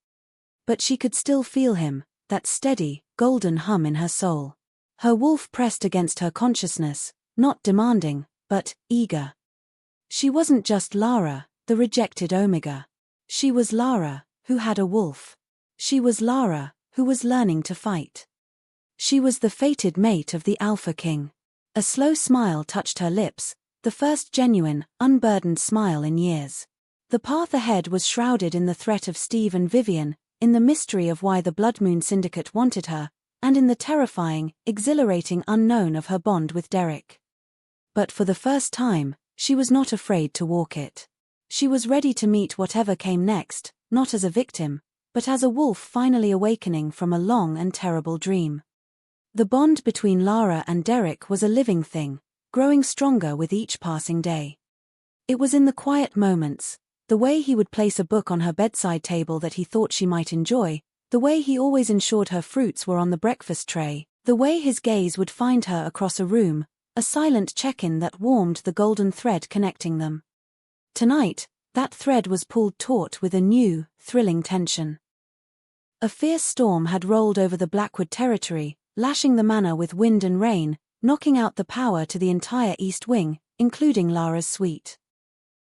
A: But she could still feel him, that steady, golden hum in her soul. Her wolf pressed against her consciousness, not demanding, but eager. She wasn't just Lara, the rejected Omega. She was Lara, who had a wolf. She was Lara, who was learning to fight. She was the fated mate of the Alpha King. A slow smile touched her lips, the first genuine, unburdened smile in years. The path ahead was shrouded in the threat of Steve and Vivian, in the mystery of why the Blood Moon Syndicate wanted her, and in the terrifying, exhilarating unknown of her bond with Derek. But for the first time, she was not afraid to walk it. She was ready to meet whatever came next, not as a victim, but as a wolf finally awakening from a long and terrible dream. The bond between Lara and Derek was a living thing, growing stronger with each passing day. It was in the quiet moments, the way he would place a book on her bedside table that he thought she might enjoy, the way he always ensured her fruits were on the breakfast tray, the way his gaze would find her across a room, a silent check-in that warmed the golden thread connecting them. Tonight, that thread was pulled taut with a new, thrilling tension. A fierce storm had rolled over the Blackwood territory, lashing the manor with wind and rain, knocking out the power to the entire East Wing, including Lara's suite.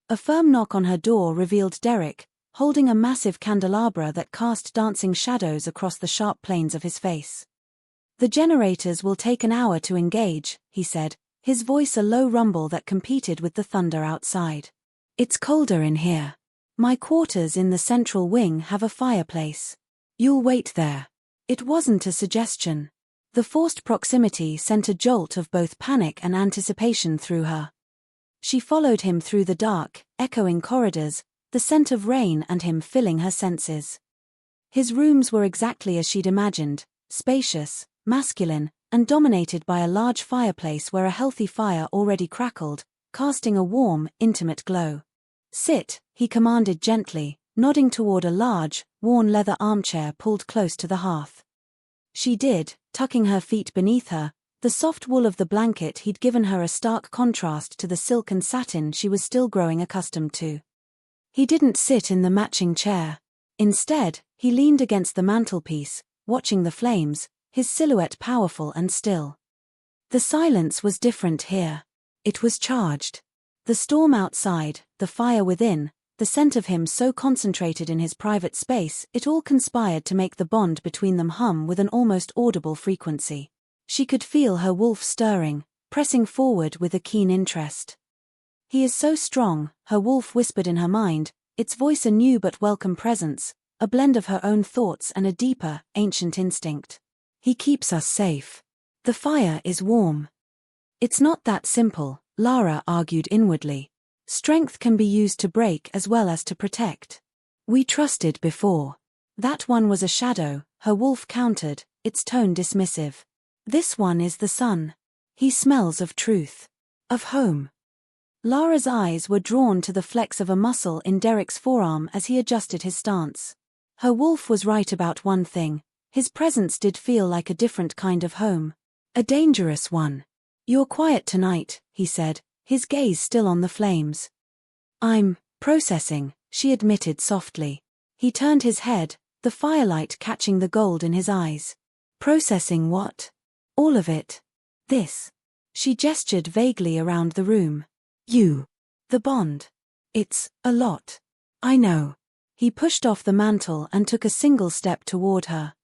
A: A firm knock on her door revealed Derek, holding a massive candelabra that cast dancing shadows across the sharp planes of his face. The generators will take an hour to engage, he said, his voice a low rumble that competed with the thunder outside. It's colder in here. My quarters in the central wing have a fireplace. You'll wait there. It wasn't a suggestion. The forced proximity sent a jolt of both panic and anticipation through her. She followed him through the dark, echoing corridors, the scent of rain and him filling her senses. His rooms were exactly as she'd imagined, spacious, masculine, and dominated by a large fireplace where a healthy fire already crackled, casting a warm, intimate glow. Sit, he commanded gently, nodding toward a large, worn leather armchair pulled close to the hearth. She did, tucking her feet beneath her, the soft wool of the blanket he'd given her a stark contrast to the silk and satin she was still growing accustomed to. He didn't sit in the matching chair. Instead, he leaned against the mantelpiece, watching the flames, his silhouette powerful and still. The silence was different here. It was charged. The storm outside, the fire within, the scent of him so concentrated in his private space, it all conspired to make the bond between them hum with an almost audible frequency. She could feel her wolf stirring, pressing forward with a keen interest. He is so strong, her wolf whispered in her mind, its voice a new but welcome presence, a blend of her own thoughts and a deeper, ancient instinct. He keeps us safe. The fire is warm. It's not that simple, Lara argued inwardly. Strength can be used to break as well as to protect. We trusted before. That one was a shadow, her wolf countered, its tone dismissive. This one is the sun. He smells of truth. Of home. Lara's eyes were drawn to the flex of a muscle in Derek's forearm as he adjusted his stance. Her wolf was right about one thing. His presence did feel like a different kind of home. A dangerous one. You're quiet tonight, he said, his gaze still on the flames. I'm processing, she admitted softly. He turned his head, the firelight catching the gold in his eyes. Processing what? All of it. This. She gestured vaguely around the room. You. The bond. It's a lot. I know. He pushed off the mantle and took a single step toward her.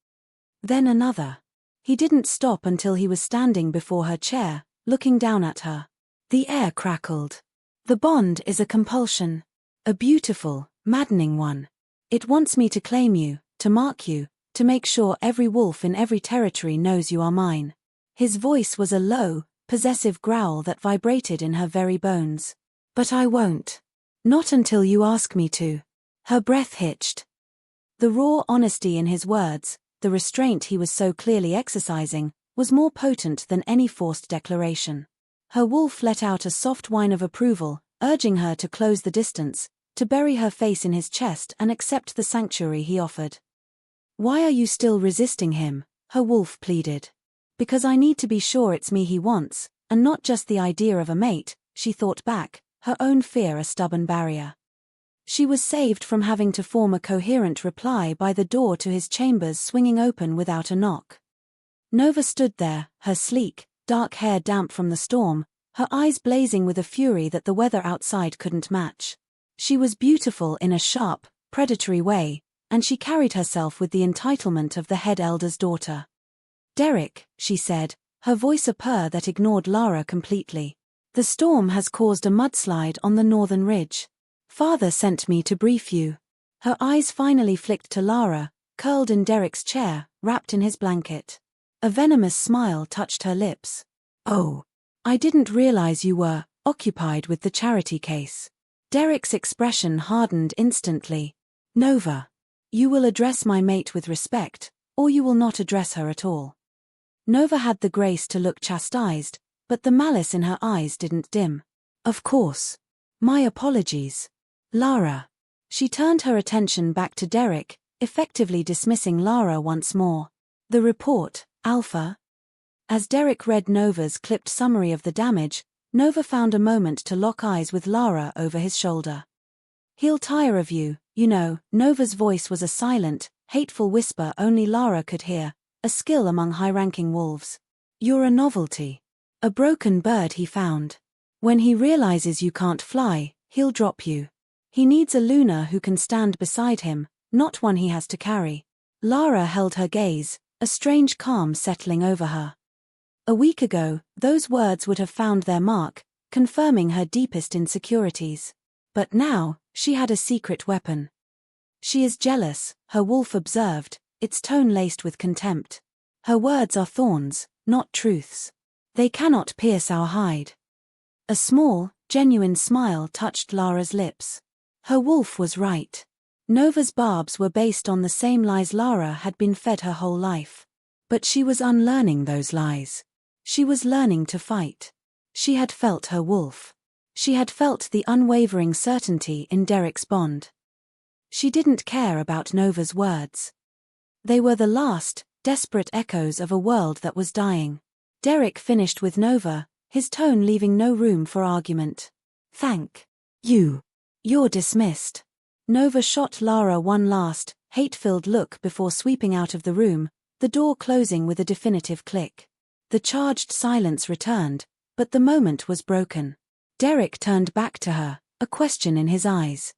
A: Then another. He didn't stop until he was standing before her chair, looking down at her. The air crackled. The bond is a compulsion. A beautiful, maddening one. It wants me to claim you, to mark you, to make sure every wolf in every territory knows you are mine. His voice was a low, possessive growl that vibrated in her very bones. But I won't. Not until you ask me to. Her breath hitched. The raw honesty in his words, the restraint he was so clearly exercising, was more potent than any forced declaration. Her wolf let out a soft whine of approval, urging her to close the distance, to bury her face in his chest and accept the sanctuary he offered. Why are you still resisting him? Her wolf pleaded. Because I need to be sure it's me he wants, and not just the idea of a mate, she thought back, her own fear a stubborn barrier. She was saved from having to form a coherent reply by the door to his chambers swinging open without a knock. Nova stood there, her sleek, dark hair damp from the storm, her eyes blazing with a fury that the weather outside couldn't match. She was beautiful in a sharp, predatory way, and she carried herself with the entitlement of the head elder's daughter. Derek, she said, her voice a purr that ignored Lara completely. The storm has caused a mudslide on the northern ridge. Father sent me to brief you. Her eyes finally flicked to Lara, curled in Derek's chair, wrapped in his blanket. A venomous smile touched her lips. Oh. I didn't realize you were occupied with the charity case. Derek's expression hardened instantly. Nova. You will address my mate with respect, or you will not address her at all. Nova had the grace to look chastised, but the malice in her eyes didn't dim. Of course. My apologies. Lara. She turned her attention back to Derek, effectively dismissing Lara once more. The report, Alpha. As Derek read Nova's clipped summary of the damage, Nova found a moment to lock eyes with Lara over his shoulder. He'll tire of you, you know. Nova's voice was a silent, hateful whisper only Lara could hear, a skill among high-ranking wolves. You're a novelty. A broken bird he found. When he realizes you can't fly, he'll drop you. He needs a Luna who can stand beside him, not one he has to carry. Lara held her gaze, a strange calm settling over her. A week ago, those words would have found their mark, confirming her deepest insecurities. But now, she had a secret weapon. She is jealous, her wolf observed, its tone laced with contempt. Her words are thorns, not truths. They cannot pierce our hide. A small, genuine smile touched Lara's lips. Her wolf was right. Nova's barbs were based on the same lies Lara had been fed her whole life. But she was unlearning those lies. She was learning to fight. She had felt her wolf. She had felt the unwavering certainty in Derek's bond. She didn't care about Nova's words. They were the last, desperate echoes of a world that was dying. Derek finished with Nova, his tone leaving no room for argument. Thank you. You're dismissed. Nova shot Lara one last, hate-filled look before sweeping out of the room, the door closing with a definitive click. The charged silence returned, but the moment was broken. Derek turned back to her, a question in his eyes.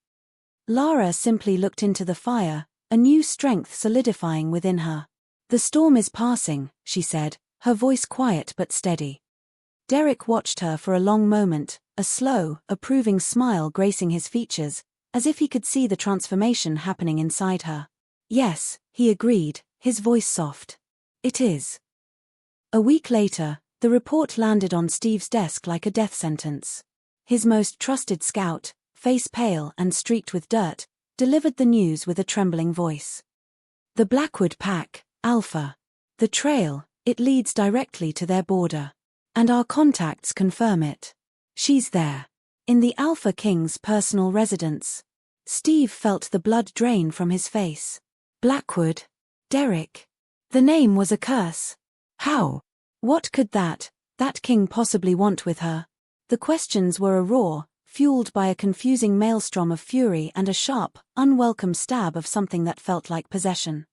A: Lara simply looked into the fire, a new strength solidifying within her. The storm is passing, she said, her voice quiet but steady. Derek watched her for a long moment, a slow, approving smile gracing his features, as if he could see the transformation happening inside her. Yes, he agreed, his voice soft. It is. A week later, the report landed on Steve's desk like a death sentence. His most trusted scout, face pale and streaked with dirt, delivered the news with a trembling voice. The Blackwood Pack, Alpha. The trail, it leads directly to their border. And our contacts confirm it. She's there. In the Alpha King's personal residence. Steve felt the blood drain from his face. Blackwood. Derek. The name was a curse. How? What could that king possibly want with her? The questions were a roar, fueled by a confusing maelstrom of fury and a sharp, unwelcome stab of something that felt like possession.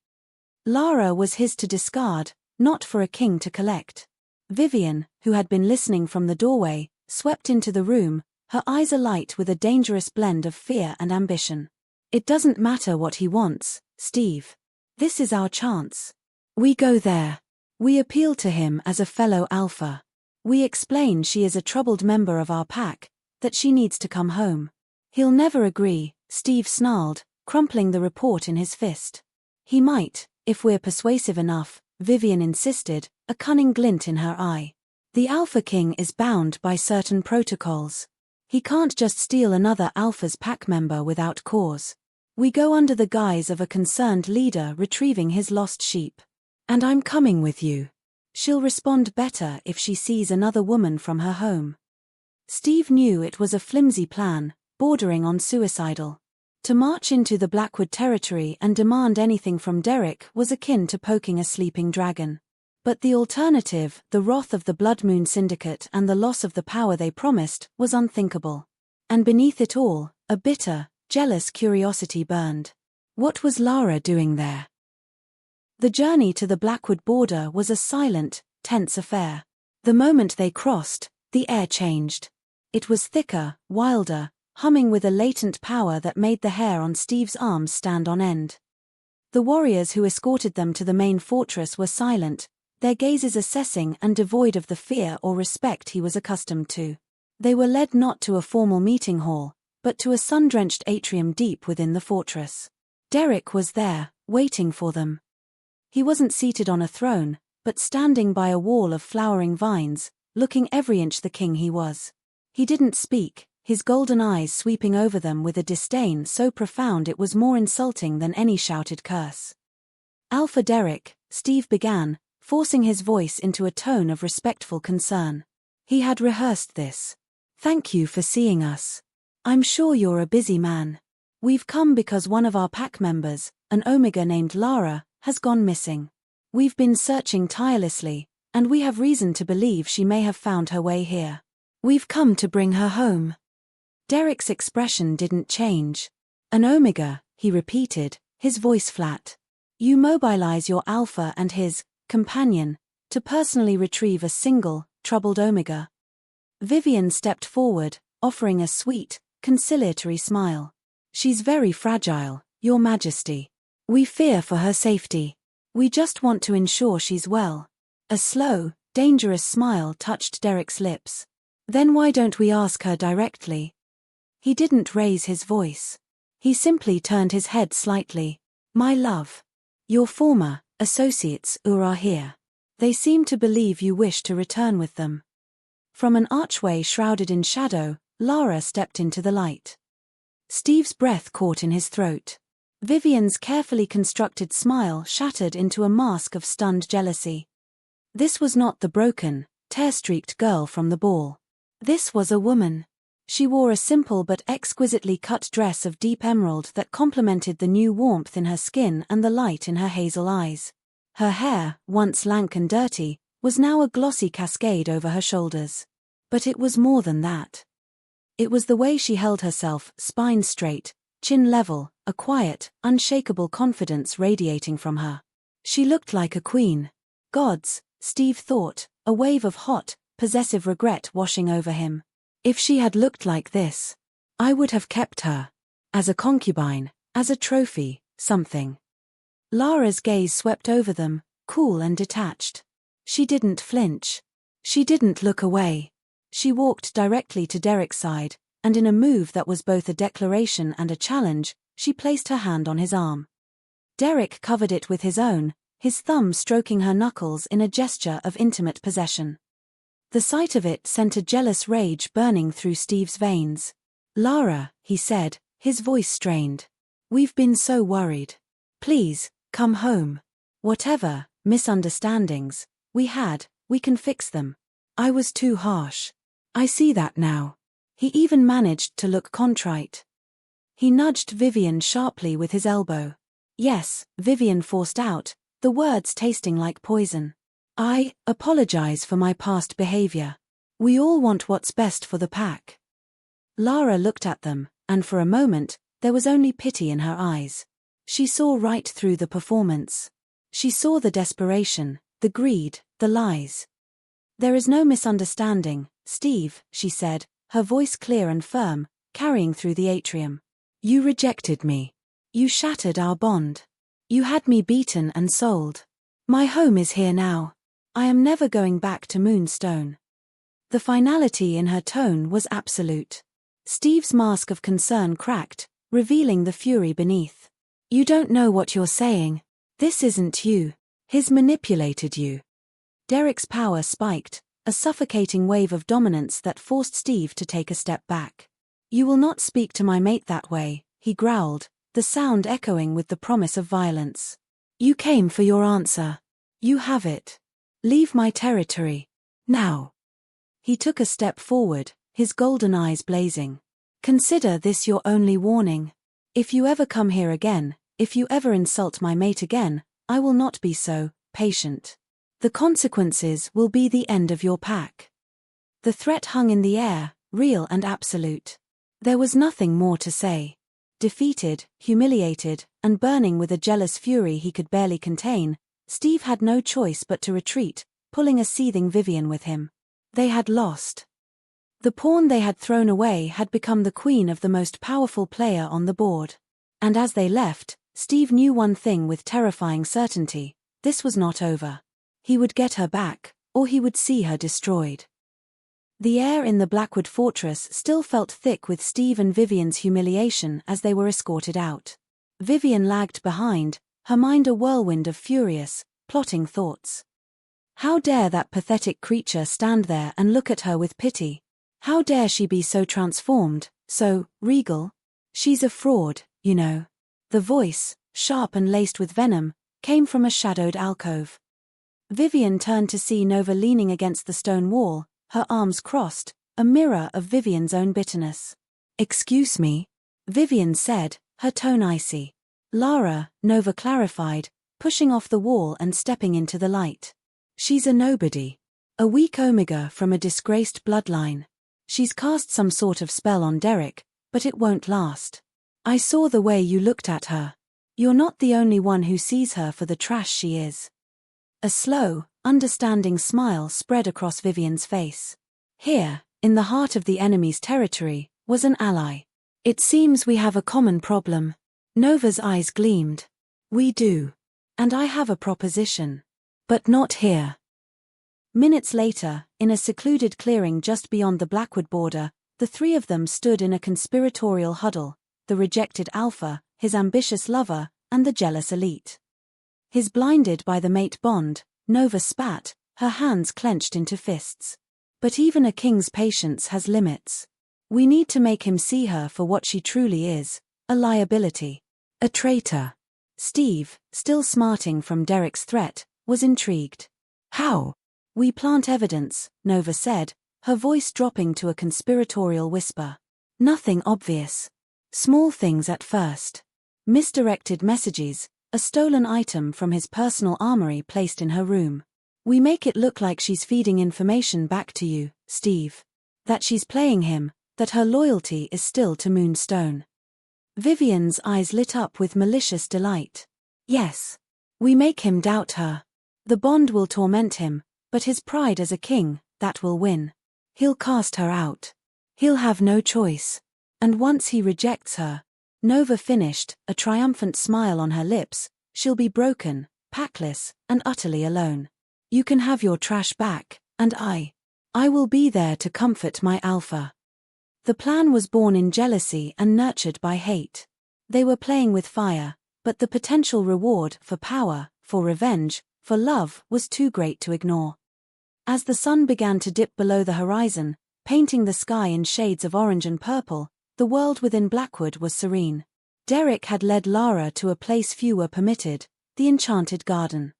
A: Lara was his to discard, not for a king to collect. Vivian, who had been listening from the doorway, swept into the room, her eyes alight with a dangerous blend of fear and ambition. It doesn't matter what he wants, Steve. This is our chance. We go there. We appeal to him as a fellow Alpha. We explain she is a troubled member of our pack, that she needs to come home. He'll never agree, Steve snarled, crumpling the report in his fist. He might, if we're persuasive enough, Vivian insisted, a cunning glint in her eye. The Alpha King is bound by certain protocols. He can't just steal another Alpha's pack member without cause. We go under the guise of a concerned leader retrieving his lost sheep. And I'm coming with you. She'll respond better if she sees another woman from her home. Steve knew it was a flimsy plan, bordering on suicidal. To march into the Blackwood territory and demand anything from Derek was akin to poking a sleeping dragon. But the alternative, the wrath of the Blood Moon Syndicate and the loss of the power they promised, was unthinkable. And beneath it all, a bitter, jealous curiosity burned. What was Lara doing there? The journey to the Blackwood border was a silent, tense affair. The moment they crossed, the air changed. It was thicker, wilder, humming with a latent power that made the hair on Steve's arms stand on end. The warriors who escorted them to the main fortress were silent, their gazes assessing and devoid of the fear or respect he was accustomed to. They were led not to a formal meeting hall, but to a sun-drenched atrium deep within the fortress. Derek was there, waiting for them. He wasn't seated on a throne, but standing by a wall of flowering vines, looking every inch the king he was. He didn't speak, his golden eyes sweeping over them with a disdain so profound it was more insulting than any shouted curse. Alpha Derek, Steve began, forcing his voice into a tone of respectful concern. He had rehearsed this. Thank you for seeing us. I'm sure you're a busy man. We've come because one of our pack members, an Omega named Lara, has gone missing. We've been searching tirelessly, and we have reason to believe she may have found her way here. We've come to bring her home. Derek's expression didn't change. An Omega, he repeated, his voice flat. You mobilize your Alpha and his companion to personally retrieve a single, troubled Omega. Vivian stepped forward, offering a sweet, conciliatory smile. She's very fragile, Your Majesty. We fear for her safety. We just want to ensure she's well. A slow, dangerous smile touched Derek's lips. Then why don't we ask her directly? He didn't raise his voice. He simply turned his head slightly. My love. Your former associates are here. They seem to believe you wish to return with them. From an archway shrouded in shadow, Lara stepped into the light. Steve's breath caught in his throat. Vivian's carefully constructed smile shattered into a mask of stunned jealousy. This was not the broken, tear-streaked girl from the ball. This was a woman. She wore a simple but exquisitely cut dress of deep emerald that complemented the new warmth in her skin and the light in her hazel eyes. Her hair, once lank and dirty, was now a glossy cascade over her shoulders. But it was more than that. It was the way she held herself, spine straight, chin level, a quiet, unshakable confidence radiating from her. She looked like a queen. Gods, Steve thought, a wave of hot, possessive regret washing over him. If she had looked like this, I would have kept her. As a concubine, as a trophy, something. Lara's gaze swept over them, cool and detached. She didn't flinch. She didn't look away. She walked directly to Derek's side, and in a move that was both a declaration and a challenge, she placed her hand on his arm. Derek covered it with his own, his thumb stroking her knuckles in a gesture of intimate possession. The sight of it sent a jealous rage burning through Steve's veins. "Lara," he said, his voice strained. "We've been so worried. Please, come home. Whatever misunderstandings we had, we can fix them. I was too harsh. I see that now." He even managed to look contrite. He nudged Vivian sharply with his elbow. "Yes," Vivian forced out, the words tasting like poison. "I apologize for my past behavior. We all want what's best for the pack." Lara looked at them, and for a moment, there was only pity in her eyes. She saw right through the performance. She saw the desperation, the greed, the lies. "There is no misunderstanding, Steve," she said, her voice clear and firm, carrying through the atrium. "You rejected me. You shattered our bond. You had me beaten and sold. My home is here now. I am never going back to Moonstone." The finality in her tone was absolute. Steve's mask of concern cracked, revealing the fury beneath. "You don't know what you're saying. This isn't you. He's manipulated you." Derek's power spiked, a suffocating wave of dominance that forced Steve to take a step back. "You will not speak to my mate that way," he growled, the sound echoing with the promise of violence. "You came for your answer. You have it. Leave my territory. Now." He took a step forward, his golden eyes blazing. "Consider this your only warning. If you ever come here again, if you ever insult my mate again, I will not be so patient. The consequences will be the end of your pack." The threat hung in the air, real and absolute. There was nothing more to say. Defeated, humiliated, and burning with a jealous fury he could barely contain, Steve had no choice but to retreat, pulling a seething Vivian with him. They had lost. The pawn they had thrown away had become the queen of the most powerful player on the board. And as they left, Steve knew one thing with terrifying certainty: this was not over. He would get her back, or he would see her destroyed. The air in the Blackwood fortress still felt thick with Steve and Vivian's humiliation as they were escorted out. Vivian lagged behind, her mind a whirlwind of furious, plotting thoughts. How dare that pathetic creature stand there and look at her with pity? How dare she be so transformed, so regal? "She's a fraud, you know." The voice, sharp and laced with venom, came from a shadowed alcove. Vivian turned to see Nova leaning against the stone wall, her arms crossed, a mirror of Vivian's own bitterness. "Excuse me," Vivian said, her tone icy. "Lara," Nova clarified, pushing off the wall and stepping into the light. "She's a nobody. A weak omega from a disgraced bloodline. She's cast some sort of spell on Derek, but it won't last. I saw the way you looked at her. You're not the only one who sees her for the trash she is." A slow, understanding smile spread across Vivian's face. Here, in the heart of the enemy's territory, was an ally. "It seems we have a common problem." Nova's eyes gleamed. "We do. And I have a proposition. But not here." Minutes later, in a secluded clearing just beyond the Blackwood border, the three of them stood in a conspiratorial huddle: the rejected alpha, his ambitious lover, and the jealous elite. His blinded by the mate bond, Nova spat, her hands clenched into fists. "But even a king's patience has limits. We need to make him see her for what she truly is: a liability. A traitor." Steve, still smarting from Derek's threat, was intrigued. "How?" "We plant evidence," Nova said, her voice dropping to a conspiratorial whisper. "Nothing obvious. Small things at first. Misdirected messages, a stolen item from his personal armory placed in her room. We make it look like she's feeding information back to you, Steve. That she's playing him, that her loyalty is still to Moonstone." Vivian's eyes lit up with malicious delight. "Yes. We make him doubt her. The bond will torment him, but his pride as a king, that will win. He'll cast her out. He'll have no choice. And once he rejects her," Nova finished, a triumphant smile on her lips, "she'll be broken, packless, and utterly alone. You can have your trash back, and I will be there to comfort my alpha." The plan was born in jealousy and nurtured by hate. They were playing with fire, but the potential reward for power, for revenge, for love, was too great to ignore. As the sun began to dip below the horizon, painting the sky in shades of orange and purple, the world within Blackwood was serene. Derek had led Lara to a place few were permitted, the enchanted garden.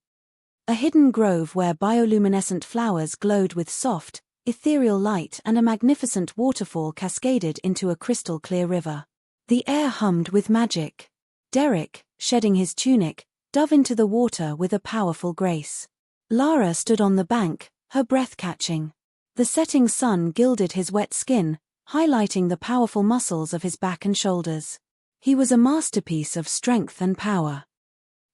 A: A hidden grove where bioluminescent flowers glowed with soft, ethereal light and a magnificent waterfall cascaded into a crystal-clear river. The air hummed with magic. Derek, shedding his tunic, dove into the water with a powerful grace. Lara stood on the bank, her breath catching. The setting sun gilded his wet skin, highlighting the powerful muscles of his back and shoulders. He was a masterpiece of strength and power.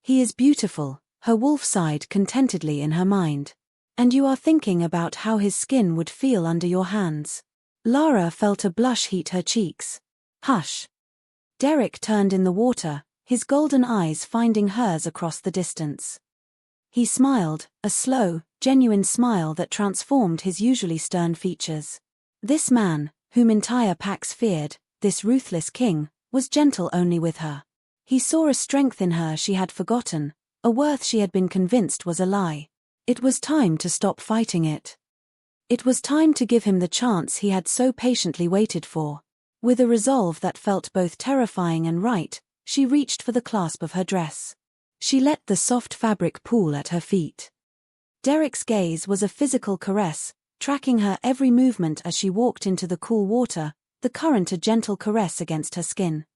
A: "He is beautiful," her wolf sighed contentedly in her mind. "And you are thinking about how his skin would feel under your hands." Lara felt a blush heat her cheeks. "Hush." Derek turned in the water, his golden eyes finding hers across the distance. He smiled, a slow, genuine smile that transformed his usually stern features. This man, whom entire packs feared, this ruthless king, was gentle only with her. He saw a strength in her she had forgotten, a worth she had been convinced was a lie. It was time to stop fighting it. It was time to give him the chance he had so patiently waited for. With a resolve that felt both terrifying and right, she reached for the clasp of her dress. She let the soft fabric pool at her feet. Derek's gaze was a physical caress, tracking her every movement as she walked into the cool water, the current a gentle caress against her skin.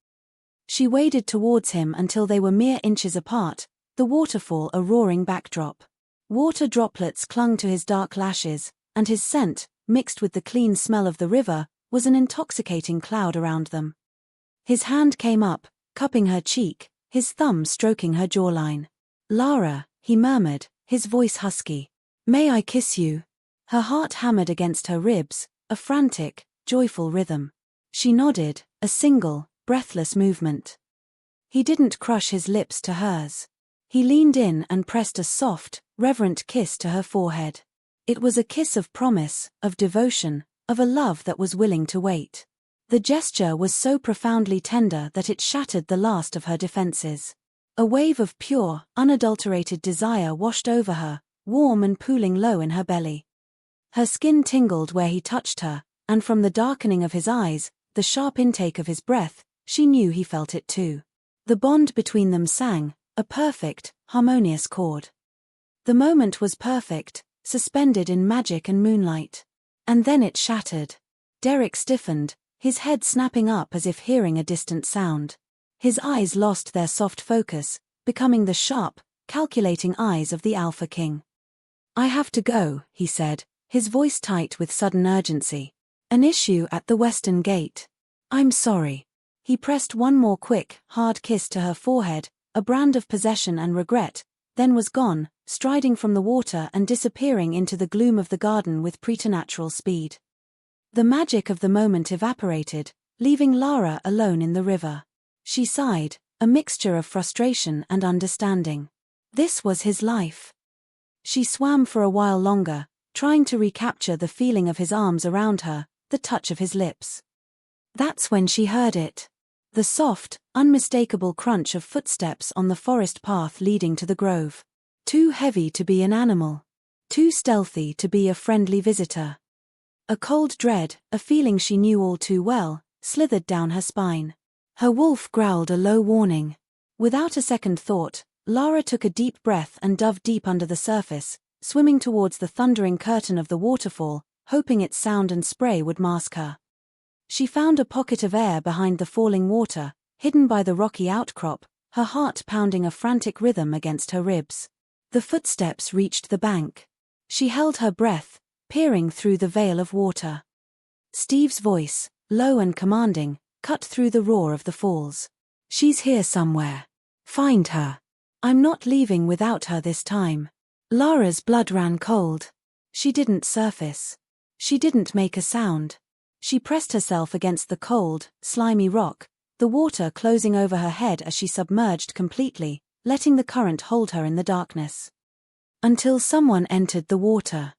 A: She waded towards him until they were mere inches apart, the waterfall a roaring backdrop. Water droplets clung to his dark lashes, and his scent, mixed with the clean smell of the river, was an intoxicating cloud around them. His hand came up, cupping her cheek, his thumb stroking her jawline. "Lara," he murmured, his voice husky. "May I kiss you?" Her heart hammered against her ribs, a frantic, joyful rhythm. She nodded, a single, breathless movement. He didn't crush his lips to hers. He leaned in and pressed a soft, reverent kiss to her forehead. It was a kiss of promise, of devotion, of a love that was willing to wait. The gesture was so profoundly tender that it shattered the last of her defenses. A wave of pure, unadulterated desire washed over her, warm and pooling low in her belly. Her skin tingled where he touched her, and from the darkening of his eyes, the sharp intake of his breath, she knew he felt it too. The bond between them sang, a perfect, harmonious chord. The moment was perfect, suspended in magic and moonlight. And then it shattered. Derek stiffened, his head snapping up as if hearing a distant sound. His eyes lost their soft focus, becoming the sharp, calculating eyes of the Alpha King. "I have to go," he said, his voice tight with sudden urgency. "An issue at the western gate. I'm sorry." He pressed one more quick, hard kiss to her forehead, a brand of possession and regret, then was gone, striding from the water and disappearing into the gloom of the garden with preternatural speed. The magic of the moment evaporated, leaving Lara alone in the river. She sighed, a mixture of frustration and understanding. This was his life. She swam for a while longer, trying to recapture the feeling of his arms around her, the touch of his lips. That's when she heard it. The soft, unmistakable crunch of footsteps on the forest path leading to the grove. Too heavy to be an animal. Too stealthy to be a friendly visitor. A cold dread, a feeling she knew all too well, slithered down her spine. Her wolf growled a low warning. Without a second thought, Lara took a deep breath and dove deep under the surface, swimming towards the thundering curtain of the waterfall, hoping its sound and spray would mask her. She found a pocket of air behind the falling water, hidden by the rocky outcrop, her heart pounding a frantic rhythm against her ribs. The footsteps reached the bank. She held her breath, peering through the veil of water. Steve's voice, low and commanding, cut through the roar of the falls. "She's here somewhere. Find her. I'm not leaving without her this time." Lara's blood ran cold. She didn't surface. She didn't make a sound. She pressed herself against the cold, slimy rock, the water closing over her head as she submerged completely, letting the current hold her in the darkness. Until someone entered the water.